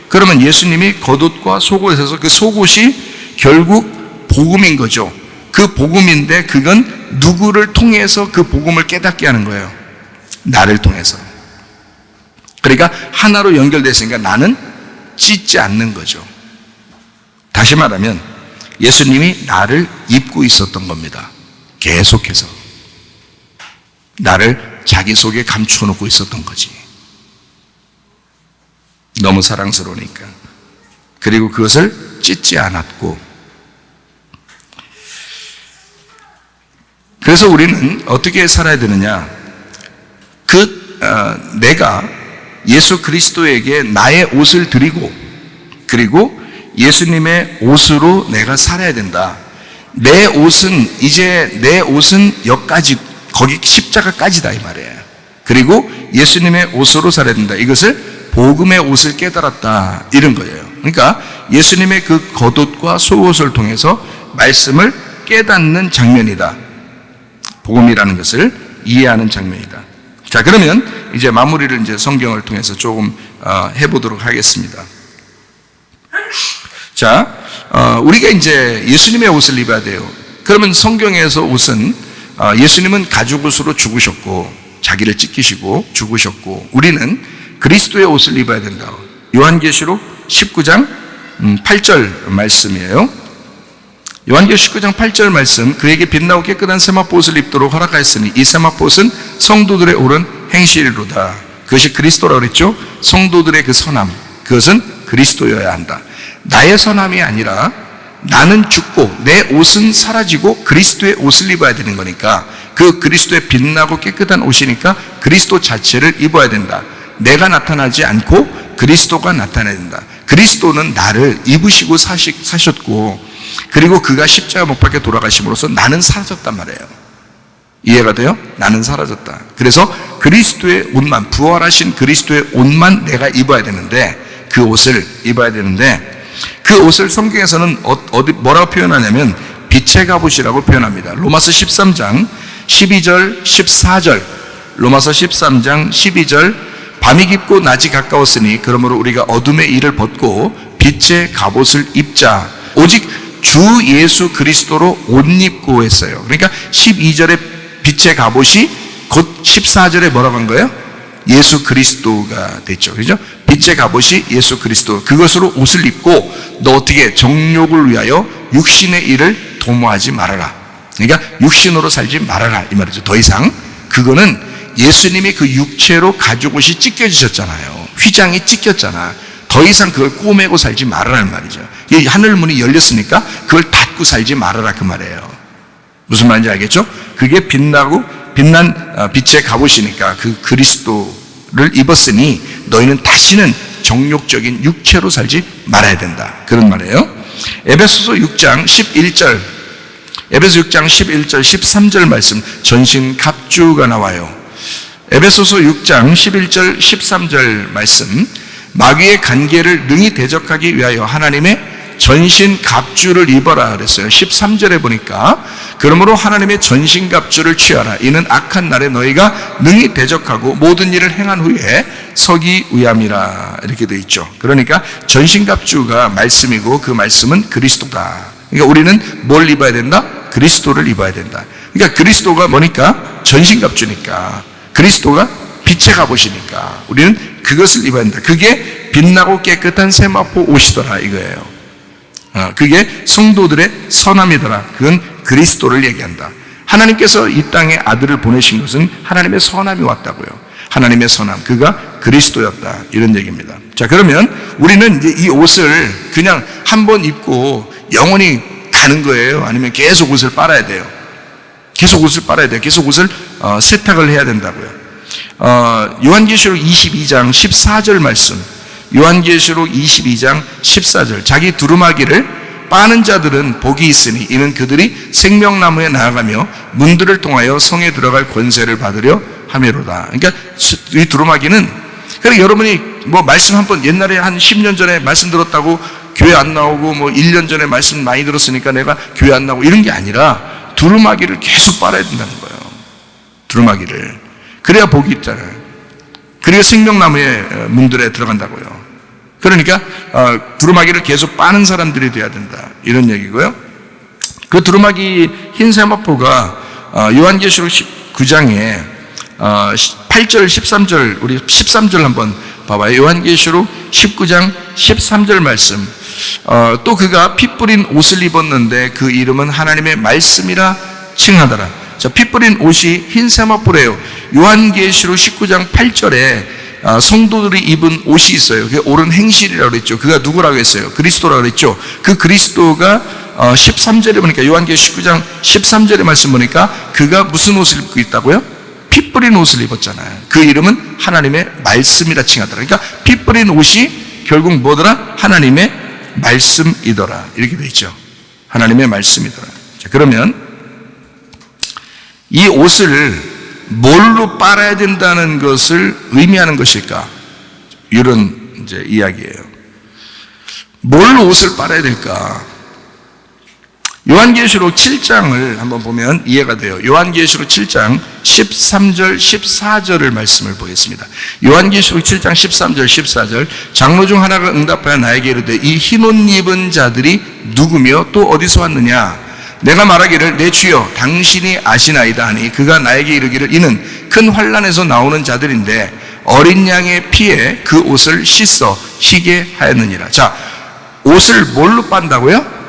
그러면 예수님이 겉옷과 속옷에서 그 속옷이 결국 복음인 거죠. 그 복음인데 그건 누구를 통해서 그 복음을 깨닫게 하는 거예요? 나를 통해서. 그러니까 하나로 연결됐으니까 나는 찢지 않는 거죠. 다시 말하면 예수님이 나를 입고 있었던 겁니다. 계속해서 나를 자기 속에 감춰놓고 있었던 거지. 너무 사랑스러우니까. 그리고 그것을 찢지 않았고, 그래서 우리는 어떻게 살아야 되느냐? 내가 예수 그리스도에게 나의 옷을 드리고, 그리고 예수님의 옷으로 내가 살아야 된다. 내 옷은 여기까지, 거기 십자가까지다 이 말이에요. 그리고 예수님의 옷으로 살아야 된다. 이것을 복음의 옷을 깨달았다, 이런 거예요. 그러니까 예수님의 그 겉옷과 속옷을 통해서 말씀을 깨닫는 장면이다. 복음이라는 것을 이해하는 장면이다. 자, 그러면 이제 마무리를 이제 성경을 통해서 조금 해보도록 하겠습니다. 자, 우리가 이제 예수님의 옷을 입어야 돼요. 그러면 성경에서 옷은 예수님은 가죽옷으로 죽으셨고 자기를 찢기시고 죽으셨고, 우리는 그리스도의 옷을 입어야 된다. 요한계시록 19장 8절 말씀이에요. 요한계시록 19장 8절 말씀, 그에게 빛나고 깨끗한 세마포옷을 입도록 허락하였으니 이 세마포옷은 성도들의 옳은 행실이로다. 그것이 그리스도라고 그랬죠. 성도들의 그 선함, 그것은 그리스도여야 한다. 나의 선함이 아니라 나는 죽고 내 옷은 사라지고 그리스도의 옷을 입어야 되는 거니까, 그 그리스도의 빛나고 깨끗한 옷이니까 그리스도 자체를 입어야 된다. 내가 나타나지 않고 그리스도가 나타나야 된다. 그리스도는 나를 입으시고 사셨고, 그리고 그가 십자가 못 박혀 돌아가심으로써 나는 사라졌단 말이에요. 이해가 돼요? 나는 사라졌다. 그래서 그리스도의 옷만, 부활하신 그리스도의 옷만 내가 입어야 되는데, 그 옷을 입어야 되는데, 그 옷을 성경에서는 뭐라고 표현하냐면 빛의 갑옷이라고 표현합니다. 로마서 13장 12절 14절, 로마서 13장 12절, 밤이 깊고 낮이 가까웠으니 그러므로 우리가 어둠의 일을 벗고 빛의 갑옷을 입자. 오직 주 예수 그리스도로 옷 입고 했어요. 그러니까 12절에 빛의 갑옷이 곧 14절에 뭐라고 한 거예요? 예수 그리스도가 됐죠. 그죠? 빛의 갑옷이 예수 그리스도. 그것으로 옷을 입고 너 어떻게 정욕을 위하여 육신의 일을 도모하지 말아라. 그러니까 육신으로 살지 말아라 이 말이죠. 더 이상 그거는 예수님이 그 육체로 가죽옷이 찢겨지셨잖아요. 휘장이 찢겼잖아. 더 이상 그걸 꼬매고 살지 말아라는 말이죠. 이 하늘문이 열렸으니까 그걸 닫고 살지 말아라 그 말이에요. 무슨 말인지 알겠죠? 그게 빛난 빛의 갑옷이니까 그 그리스도를 입었으니 너희는 다시는 정욕적인 육체로 살지 말아야 된다. 그런 말이에요. 에베소서 6장 11절, 에베소 6장 11절 13절 말씀, 전신 갑주가 나와요. 에베소서 6장 11절 13절 말씀, 마귀의 간계를 능히 대적하기 위하여 하나님의 전신갑주를 입어라 그랬어요. 13절에 보니까 그러므로 하나님의 전신갑주를 취하라. 이는 악한 날에 너희가 능히 대적하고 모든 일을 행한 후에 서기 위함이라 이렇게 되어 있죠. 그러니까 전신갑주가 말씀이고 그 말씀은 그리스도다. 그러니까 우리는 뭘 입어야 된다? 그리스도를 입어야 된다. 그러니까 그리스도가 뭐니까? 전신갑주니까. 그리스도가 빛의 갑옷이니까 우리는 그것을 입어야 된다. 그게 빛나고 깨끗한 세마포 옷이더라 이거예요. 그게 성도들의 선함이더라. 그건 그리스도를 얘기한다. 하나님께서 이 땅에 아들을 보내신 것은 하나님의 선함이 왔다고요. 하나님의 선함, 그가 그리스도였다 이런 얘기입니다. 자, 그러면 우리는 이제 이 옷을 그냥 한 번 입고 영원히 가는 거예요? 아니면 계속 옷을 빨아야 돼요? 계속 옷을 빨아야 돼요. 계속 옷을 세탁을 해야 된다고요. 요한계시록 22장 14절 말씀, 요한계시록 22장 14절, 자기 두루마기를 빠는 자들은 복이 있으니 이는 그들이 생명나무에 나아가며 문들을 통하여 성에 들어갈 권세를 받으려 함이로다. 그러니까 이 두루마기는, 그러니까 여러분이 뭐 말씀 한번 옛날에 한 10년 전에 말씀 들었다고 교회 안 나오고 뭐 1년 전에 말씀 많이 들었으니까 내가 교회 안 나오고 이런 게 아니라 두루마기를 계속 빨아야 된다는 거예요. 두루마기를. 그래야 복이 있잖아요. 그래야 생명나무의 문들에 들어간다고요. 그러니까 두루마기를 계속 빠는 사람들이 돼야 된다 이런 얘기고요. 그 두루마기 흰 세마포가 요한계시록 19장에 8절 13절, 우리 13절 한번 봐봐요. 요한계시록 19장 13절 말씀. 또 그가 피 뿌린 옷을 입었는데 그 이름은 하나님의 말씀이라 칭하더라. 자, 피 뿌린 옷이 흰 세마포래요. 요한계시록 19장 8절에 성도들이 입은 옷이 있어요. 그게 옳은 행실이라고 그랬죠. 그가 누구라고 했어요? 그리스도라고 그랬죠. 그 그리스도가 13절에 보니까, 요한계시록 19장 13절에 말씀 보니까 그가 무슨 옷을 입고 있다고요? 피 뿌린 옷을 입었잖아요. 그 이름은 하나님의 말씀이라 칭하더라. 그러니까 피 뿌린 옷이 결국 뭐더라? 하나님의 말씀이더라. 이렇게 돼 있죠. 하나님의 말씀이더라. 자, 그러면 이 옷을 뭘로 빨아야 된다는 것을 의미하는 것일까? 이런 이제 이야기예요. 뭘로 옷을 빨아야 될까? 요한계시록 7장을 한번 보면 이해가 돼요. 요한계시록 7장 13절 14절을 말씀을 보겠습니다. 요한계시록 7장 13절 14절, 장로 중 하나가 응답하여 나에게 이르되 이 흰옷 입은 자들이 누구며 또 어디서 왔느냐? 내가 말하기를 내 주여 당신이 아시나이다 하니 그가 나에게 이르기를 이는 큰 환난에서 나오는 자들인데 어린 양의 피에 그 옷을 씻어 희게 하였느니라. 자, 옷을 뭘로 빤다고요?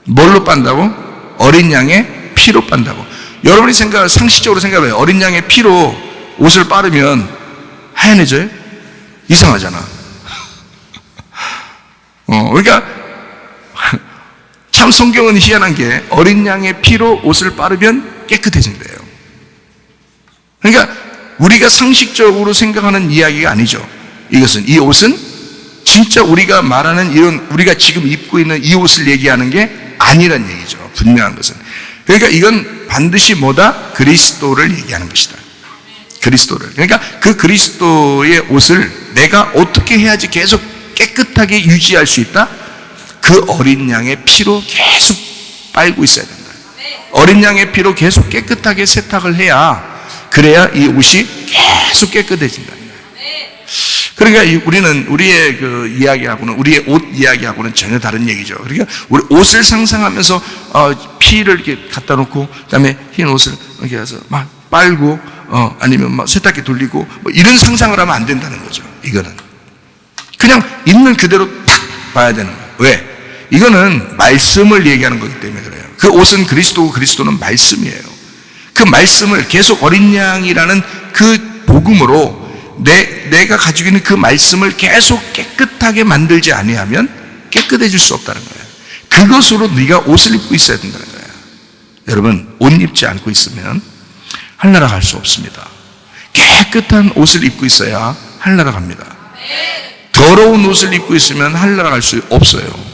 뭘로 빤다고? 어린 양의 피로 빤다고. 여러분이 상식적으로 생각해요. 어린 양의 피로 옷을 빠르면 하얀해져요? 이상하잖아. 그러니까 참 성경은 희한한 게 어린 양의 피로 옷을 빠르면 깨끗해진대요. 그러니까 우리가 상식적으로 생각하는 이야기가 아니죠. 이것은, 이 옷은 진짜 우리가 말하는 이런, 우리가 지금 입고 있는 이 옷을 얘기하는 게 아니란 얘기죠. 분명한 것은. 그러니까 이건 반드시 뭐다? 그리스도를 얘기하는 것이다. 그리스도를. 그러니까 그 그리스도의 옷을 내가 어떻게 해야지 계속 깨끗하게 유지할 수 있다? 그 어린 양의 피로 계속 빨고 있어야 된다. 어린 양의 피로 계속 깨끗하게 세탁을 해야, 그래야 이 옷이 계속 깨끗해진다. 그러니까 우리는 우리의 그 이야기하고는, 우리의 옷 이야기하고는 전혀 다른 얘기죠. 그러니까 우리 옷을 상상하면서 피를 이렇게 갖다 놓고 그다음에 흰 옷을 이렇게 해서 막 빨고 아니면 막 세탁기 돌리고 뭐 이런 상상을 하면 안 된다는 거죠. 이거는 그냥 있는 그대로 탁 봐야 되는 거예요. 왜? 이거는 말씀을 얘기하는 거기 때문에 그래요. 그 옷은 그리스도고 그리스도는 말씀이에요. 그 말씀을 계속 어린 양이라는 그 복음으로 내가 가지고 있는 그 말씀을 계속 깨끗하게 만들지 아니하면 깨끗해질 수 없다는 거예요. 그것으로 네가 옷을 입고 있어야 된다는 거예요. 여러분, 옷 입지 않고 있으면 하늘나라 갈 수 없습니다. 깨끗한 옷을 입고 있어야 하늘나라 갑니다. 더러운 옷을 입고 있으면 하늘나라 갈 수 없어요.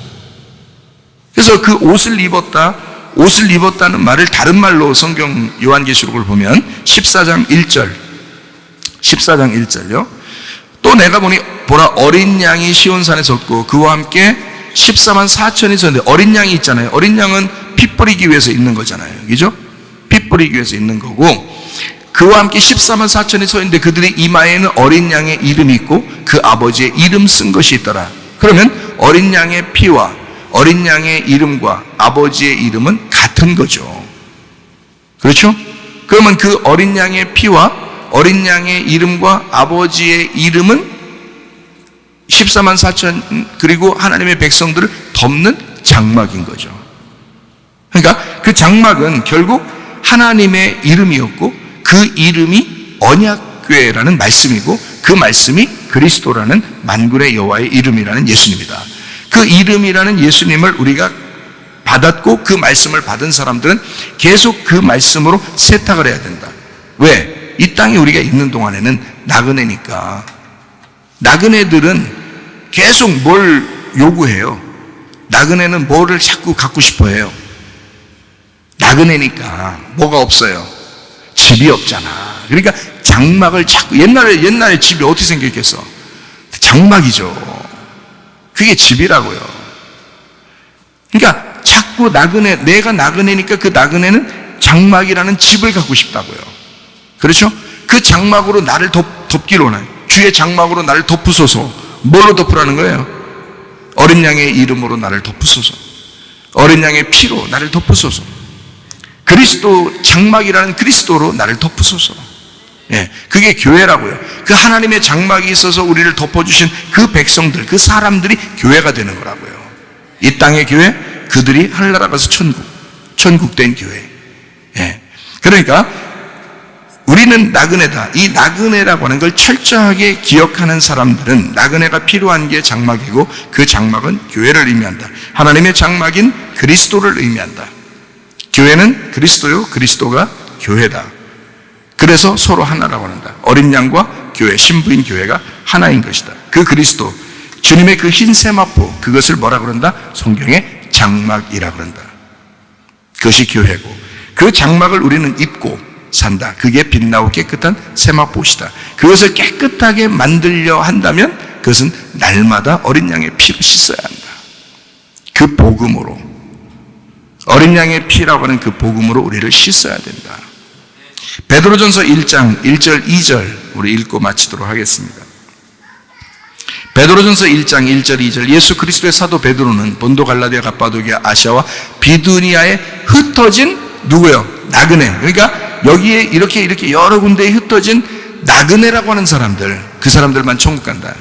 그래서 그 옷을 입었다는 말을 다른 말로 성경 요한계시록을 보면 14장 1절요. 또 내가 보니 보라 어린 양이 시온산에 섰고 그와 함께 14만 4천이 있었는데 어린 양이 있잖아요. 어린 양은 피 뿌리기 위해서 있는 거잖아요. 그죠? 피 뿌리기 위해서 있는 거고, 그와 함께 14만 4천이 서 있는데 그들의 이마에는 어린 양의 이름이 있고 그 아버지의 이름 쓴 것이 있더라. 그러면 어린 양의 피와 어린 양의 이름과 아버지의 이름은 같은 거죠. 그렇죠? 그러면 그 어린 양의 피와 어린 양의 이름과 아버지의 이름은 14만 4천 그리고 하나님의 백성들을 덮는 장막인 거죠. 그러니까 그 장막은 결국 하나님의 이름이었고 그 이름이 언약궤라는 말씀이고 그 말씀이 그리스도라는 만군의 여호와의 이름이라는 예수님이다. 그 이름이라는 예수님을 우리가 받았고 그 말씀을 받은 사람들은 계속 그 말씀으로 세탁을 해야 된다. 왜? 이 땅에 우리가 있는 동안에는 나그네니까. 나그네들은 계속 뭘 요구해요? 나그네는 뭐를 자꾸 갖고 싶어 해요? 나그네니까 뭐가 없어요? 집이 없잖아. 그러니까 장막을 자꾸, 옛날에 집이 어떻게 생겼겠어? 장막이죠. 그게 집이라고요. 그러니까 자꾸 나그네, 내가 나그네니까 그 나그네는 장막이라는 집을 갖고 싶다고요. 그렇죠? 그 장막으로 나를 덮기로 하나요? 주의 장막으로 나를 덮으소서. 뭘로 덮으라는 거예요? 어린 양의 이름으로 나를 덮으소서. 어린 양의 피로 나를 덮으소서. 그리스도 장막이라는 그리스도로 나를 덮으소서. 예, 그게 교회라고요. 그 하나님의 장막이 있어서 우리를 덮어주신 그 백성들, 그 사람들이 교회가 되는 거라고요. 이 땅의 교회, 그들이 하늘나라 가서 천국된 교회. 예, 그러니까 우리는 나그네다. 이 나그네라고 하는 걸 철저하게 기억하는 사람들은 나그네가 필요한 게 장막이고 그 장막은 교회를 의미한다. 하나님의 장막인 그리스도를 의미한다. 교회는 그리스도요, 그리스도가 교회다. 그래서 서로 하나라고 한다. 어린 양과 교회, 신부인 교회가 하나인 것이다. 그 그리스도, 주님의 그 흰 세마포, 그것을 뭐라 그런다? 성경에 장막이라 그런다. 그것이 교회고 그 장막을 우리는 입고 산다. 그게 빛나고 깨끗한 세마포시다. 그것을 깨끗하게 만들려 한다면 그것은 날마다 어린 양의 피로 씻어야 한다. 그 복음으로, 어린 양의 피라고 하는 그 복음으로 우리를 씻어야 된다. 베드로전서 1장 1절 2절 우리 읽고 마치도록 하겠습니다. 베드로전서 1장 1절 2절 예수 그리스도의 사도 베드로는 본도 갈라디아 갑바도기아 아시아와 비두니아에 흩어진 누구요? 나그네. 그러니까 여기에 이렇게 여러 군데에 흩어진 나그네라고 하는 사람들, 그 사람들만 천국 간다.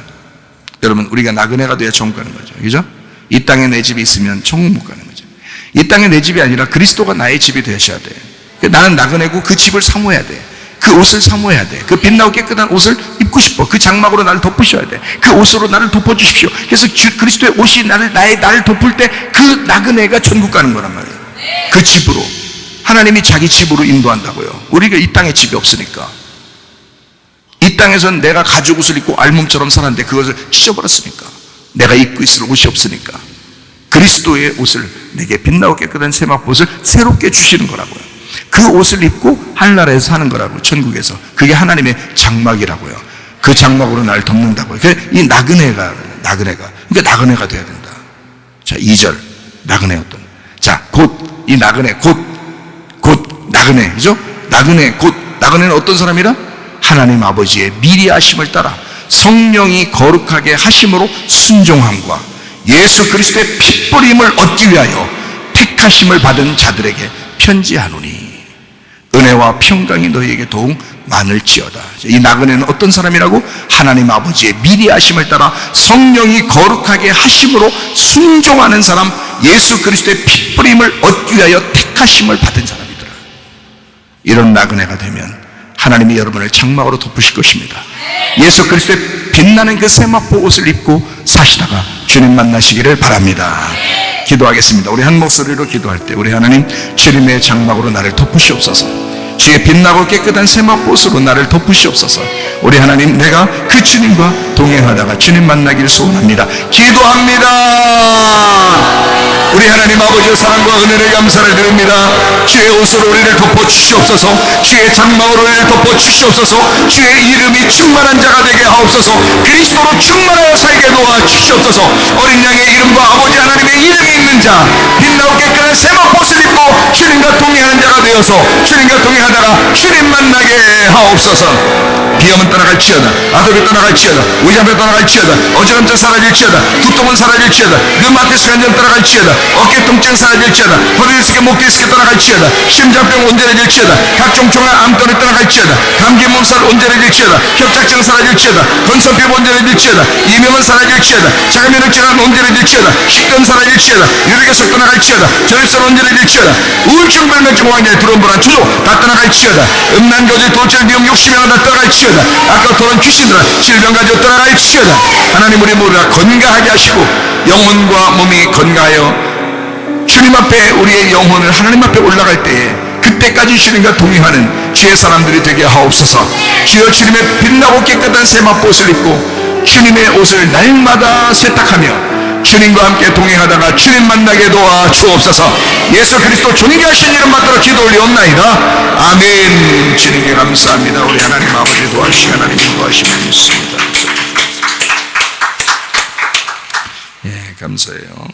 여러분, 우리가 나그네가 돼야 천국 가는 거죠. 그죠? 이 땅에 내 집이 있으면 천국 못 가는 거죠. 이 땅에 내 집이 아니라 그리스도가 나의 집이 되셔야 돼. 나는 나그네고 그 집을 사모해야 돼. 그 옷을 사모해야 돼. 그 빛나고 깨끗한 옷을 입고 싶어. 그 장막으로 나를 덮으셔야 돼. 그 옷으로 나를 덮어주십시오. 그래서 그리스도의 옷이 나를 덮을 때 그 나그네가 천국 가는 거란 말이에요. 그 집으로. 하나님이 자기 집으로 인도한다고요. 우리가 이 땅에 집이 없으니까. 이 땅에서는 내가 가죽 옷을 입고 알몸처럼 살았는데 그것을 찢어버렸으니까. 내가 입고 있을 옷이 없으니까. 그리스도의 옷을, 내게 빛나고 깨끗한 세마포 옷을 새롭게 주시는 거라고요. 그 옷을 입고 하늘나라에서 사는 거라고, 천국에서. 그게 하나님의 장막이라고요. 그 장막으로 나를 덮는다고요. 이 나그네가, 그러니까 나그네가 돼야 된다. 자, 2절. 나그네 어떤. 자, 곧, 이 나그네, 곧 나그네, 그죠? 나그네는 어떤 사람이라? 하나님 아버지의 미리 하심을 따라 성령이 거룩하게 하심으로 순종함과 예수 그리스도의 핏뿌림을 얻기 위하여 택하심을 받은 자들에게 편지하노니 은혜와 평강이 너희에게 더욱 많을지어다. 이 나그네는 어떤 사람이라고? 하나님 아버지의 미리 하심을 따라 성령이 거룩하게 하심으로 순종하는 사람, 예수 그리스도의 핏뿌림을 얻기 위하여 택하심을 받은 사람이더라. 이런 나그네가 되면 하나님이 여러분을 장막으로 덮으실 것입니다. 예수 그리스도의 빛나는 그 세마포 옷을 입고 사시다가 주님 만나시기를 바랍니다. 기도하겠습니다. 우리 한 목소리로 기도할 때 우리 하나님, 주님의 장막으로 나를 덮으시옵소서. 주의 빛나고 깨끗한 세마포 옷으로 나를 덮으시옵소서. 우리 하나님, 내가 그 주님과 동행하다가 주님 만나기를 소원합니다. 기도합니다. 우리 하나님 아버지의 사랑과 은혜를 감사를 드립니다. 주의 옷으로 우리를 덮어주시옵소서. 주의 장막으로 우리를 덮어주시옵소서. 주의 이름이 충만한 자가 되게 하옵소서. 그리스도로 충만하여 살게 도와주시옵소서. 어린 양의 이름과 아버지 하나님의 이름이 있는 자, 빛나고 깨끗한 세마포옷을 입고 주님과 동행하는 자가 되어서 주님과 동행하다가 주님 만나게 하옵소서. 비염은 떠나갈지어다, 아들이 떠나갈지어다, 의자배 떠나갈지어다, 어지럼증 사라질지어다, 두통은 사라질지어다, 류마티스 관절 떠나갈지어다, 어깨 통증 사라질지어다, 허리 디스크, 목 디스크 떠나갈지어다, 심장병 온전해질지어다, 각종 종양 암tor이 떠나갈지어다, 감기 몸살 온전해질지어다, 협착증 사라질지어다, 건선피부 온전해질지어다, 이명은 사라질지어다, 자가면역 질환 온전해질지어다, 식던 사라질지어다, 유리결석 떠나갈지어다, 저혈선 온전해질지어다, 우울증, 불면증, 왕년에 들어온 불안, 주소 다 떠나갈지어다, 음란, 거짓, 도철, 미용, 욕심이나 다 떠나갈지어다, 아까 도는 귀신들아, 질병 가지고 떠나갈지어다. 하나님, 우리 모두 다 건강하게 하시고 영혼과 몸이 건강하여 주님 앞에 우리의 영혼을 하나님 앞에 올라갈 때에 그때까지 주님과 동행하는 주의 사람들이 되게 하옵소서. 주여, 주님의 빛나고 깨끗한 세마포옷을 입고 주님의 옷을 날마다 세탁하며 주님과 함께 동행하다가 주님 만나게 도와 주옵소서. 예수 그리스도 존귀하신 이름 받들어 기도 올리옵나이다. 아멘. 주님께 감사합니다. 우리 하나님 아버지 도와주시고 하나님 도와주시면 믿습니다. 예, 감사해요.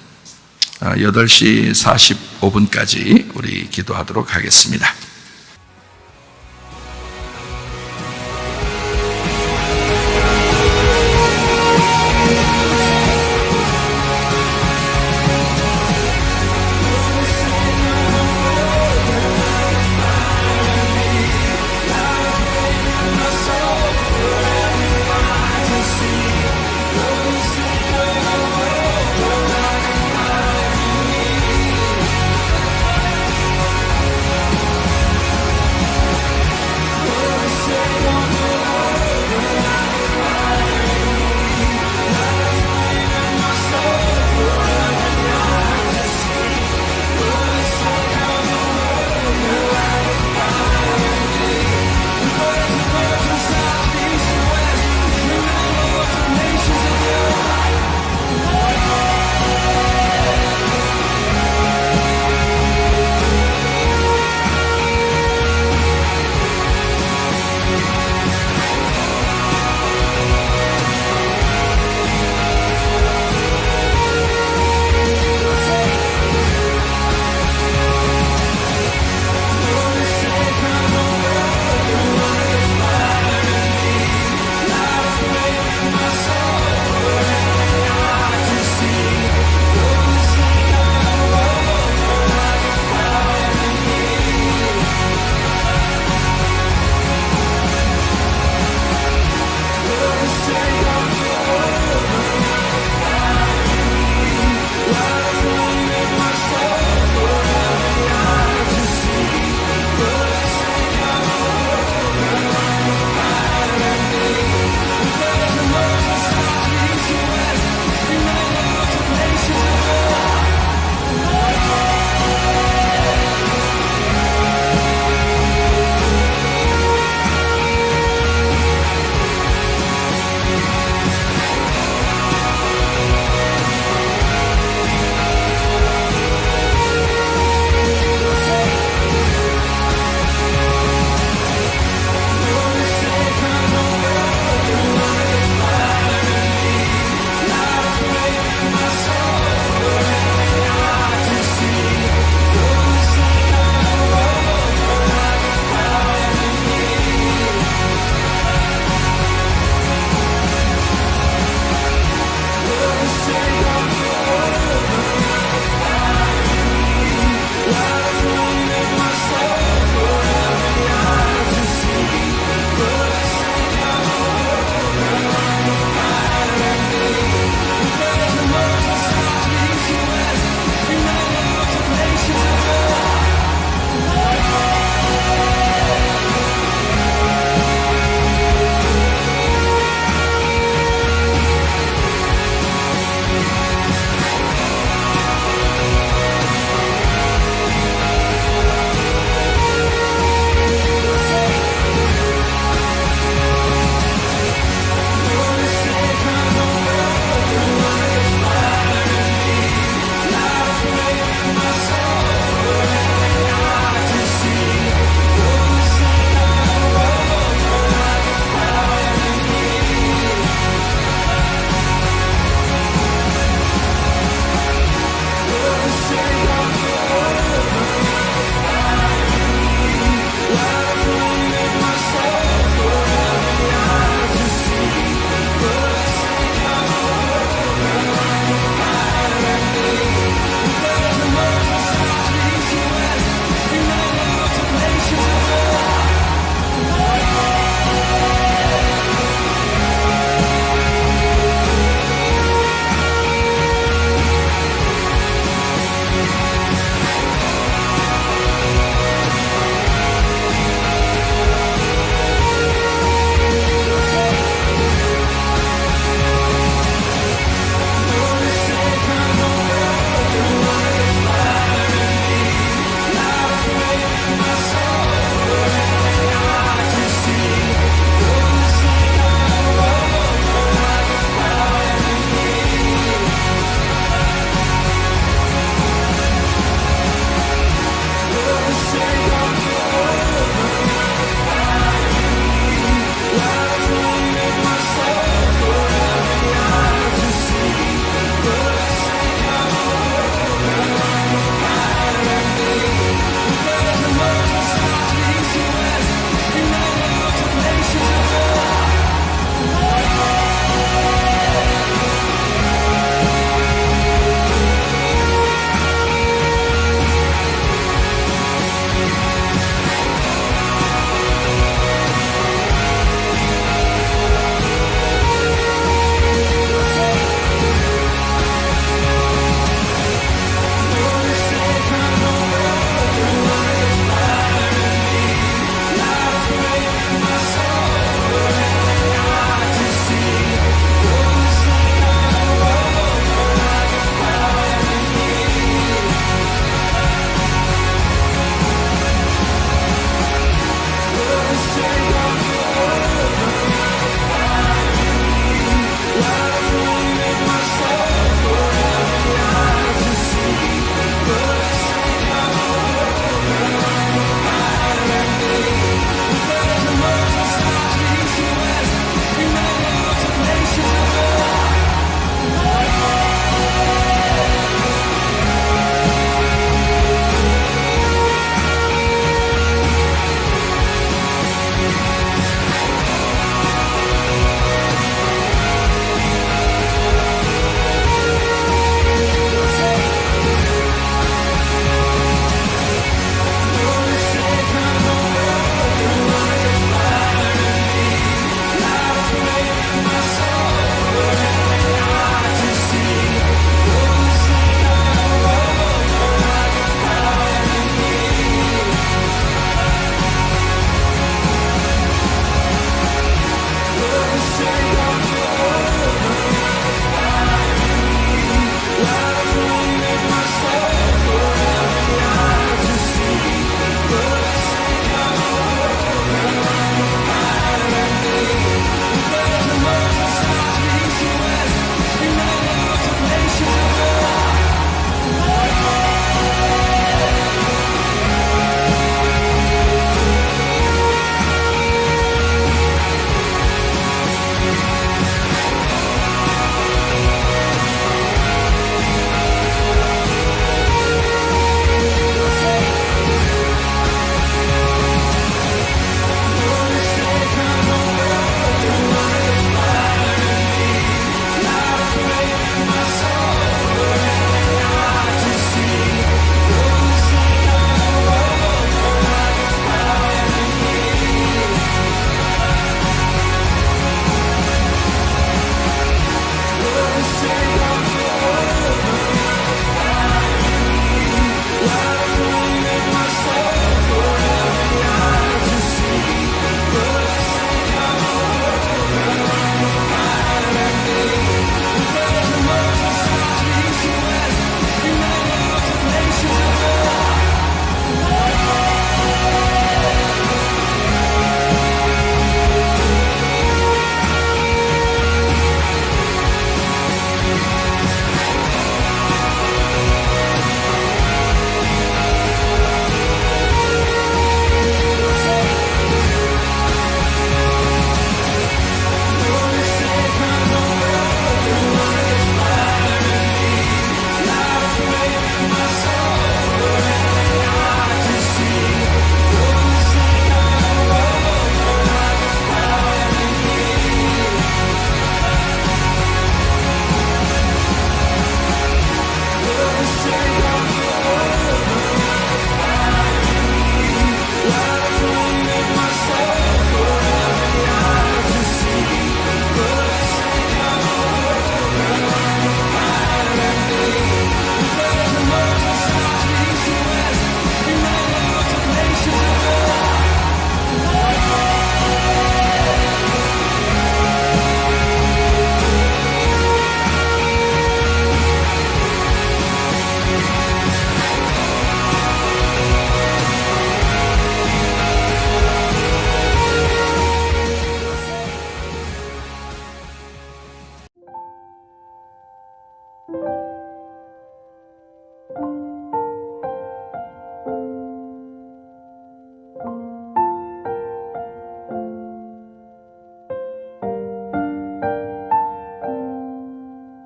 8시 45분까지 우리 기도하도록 하겠습니다.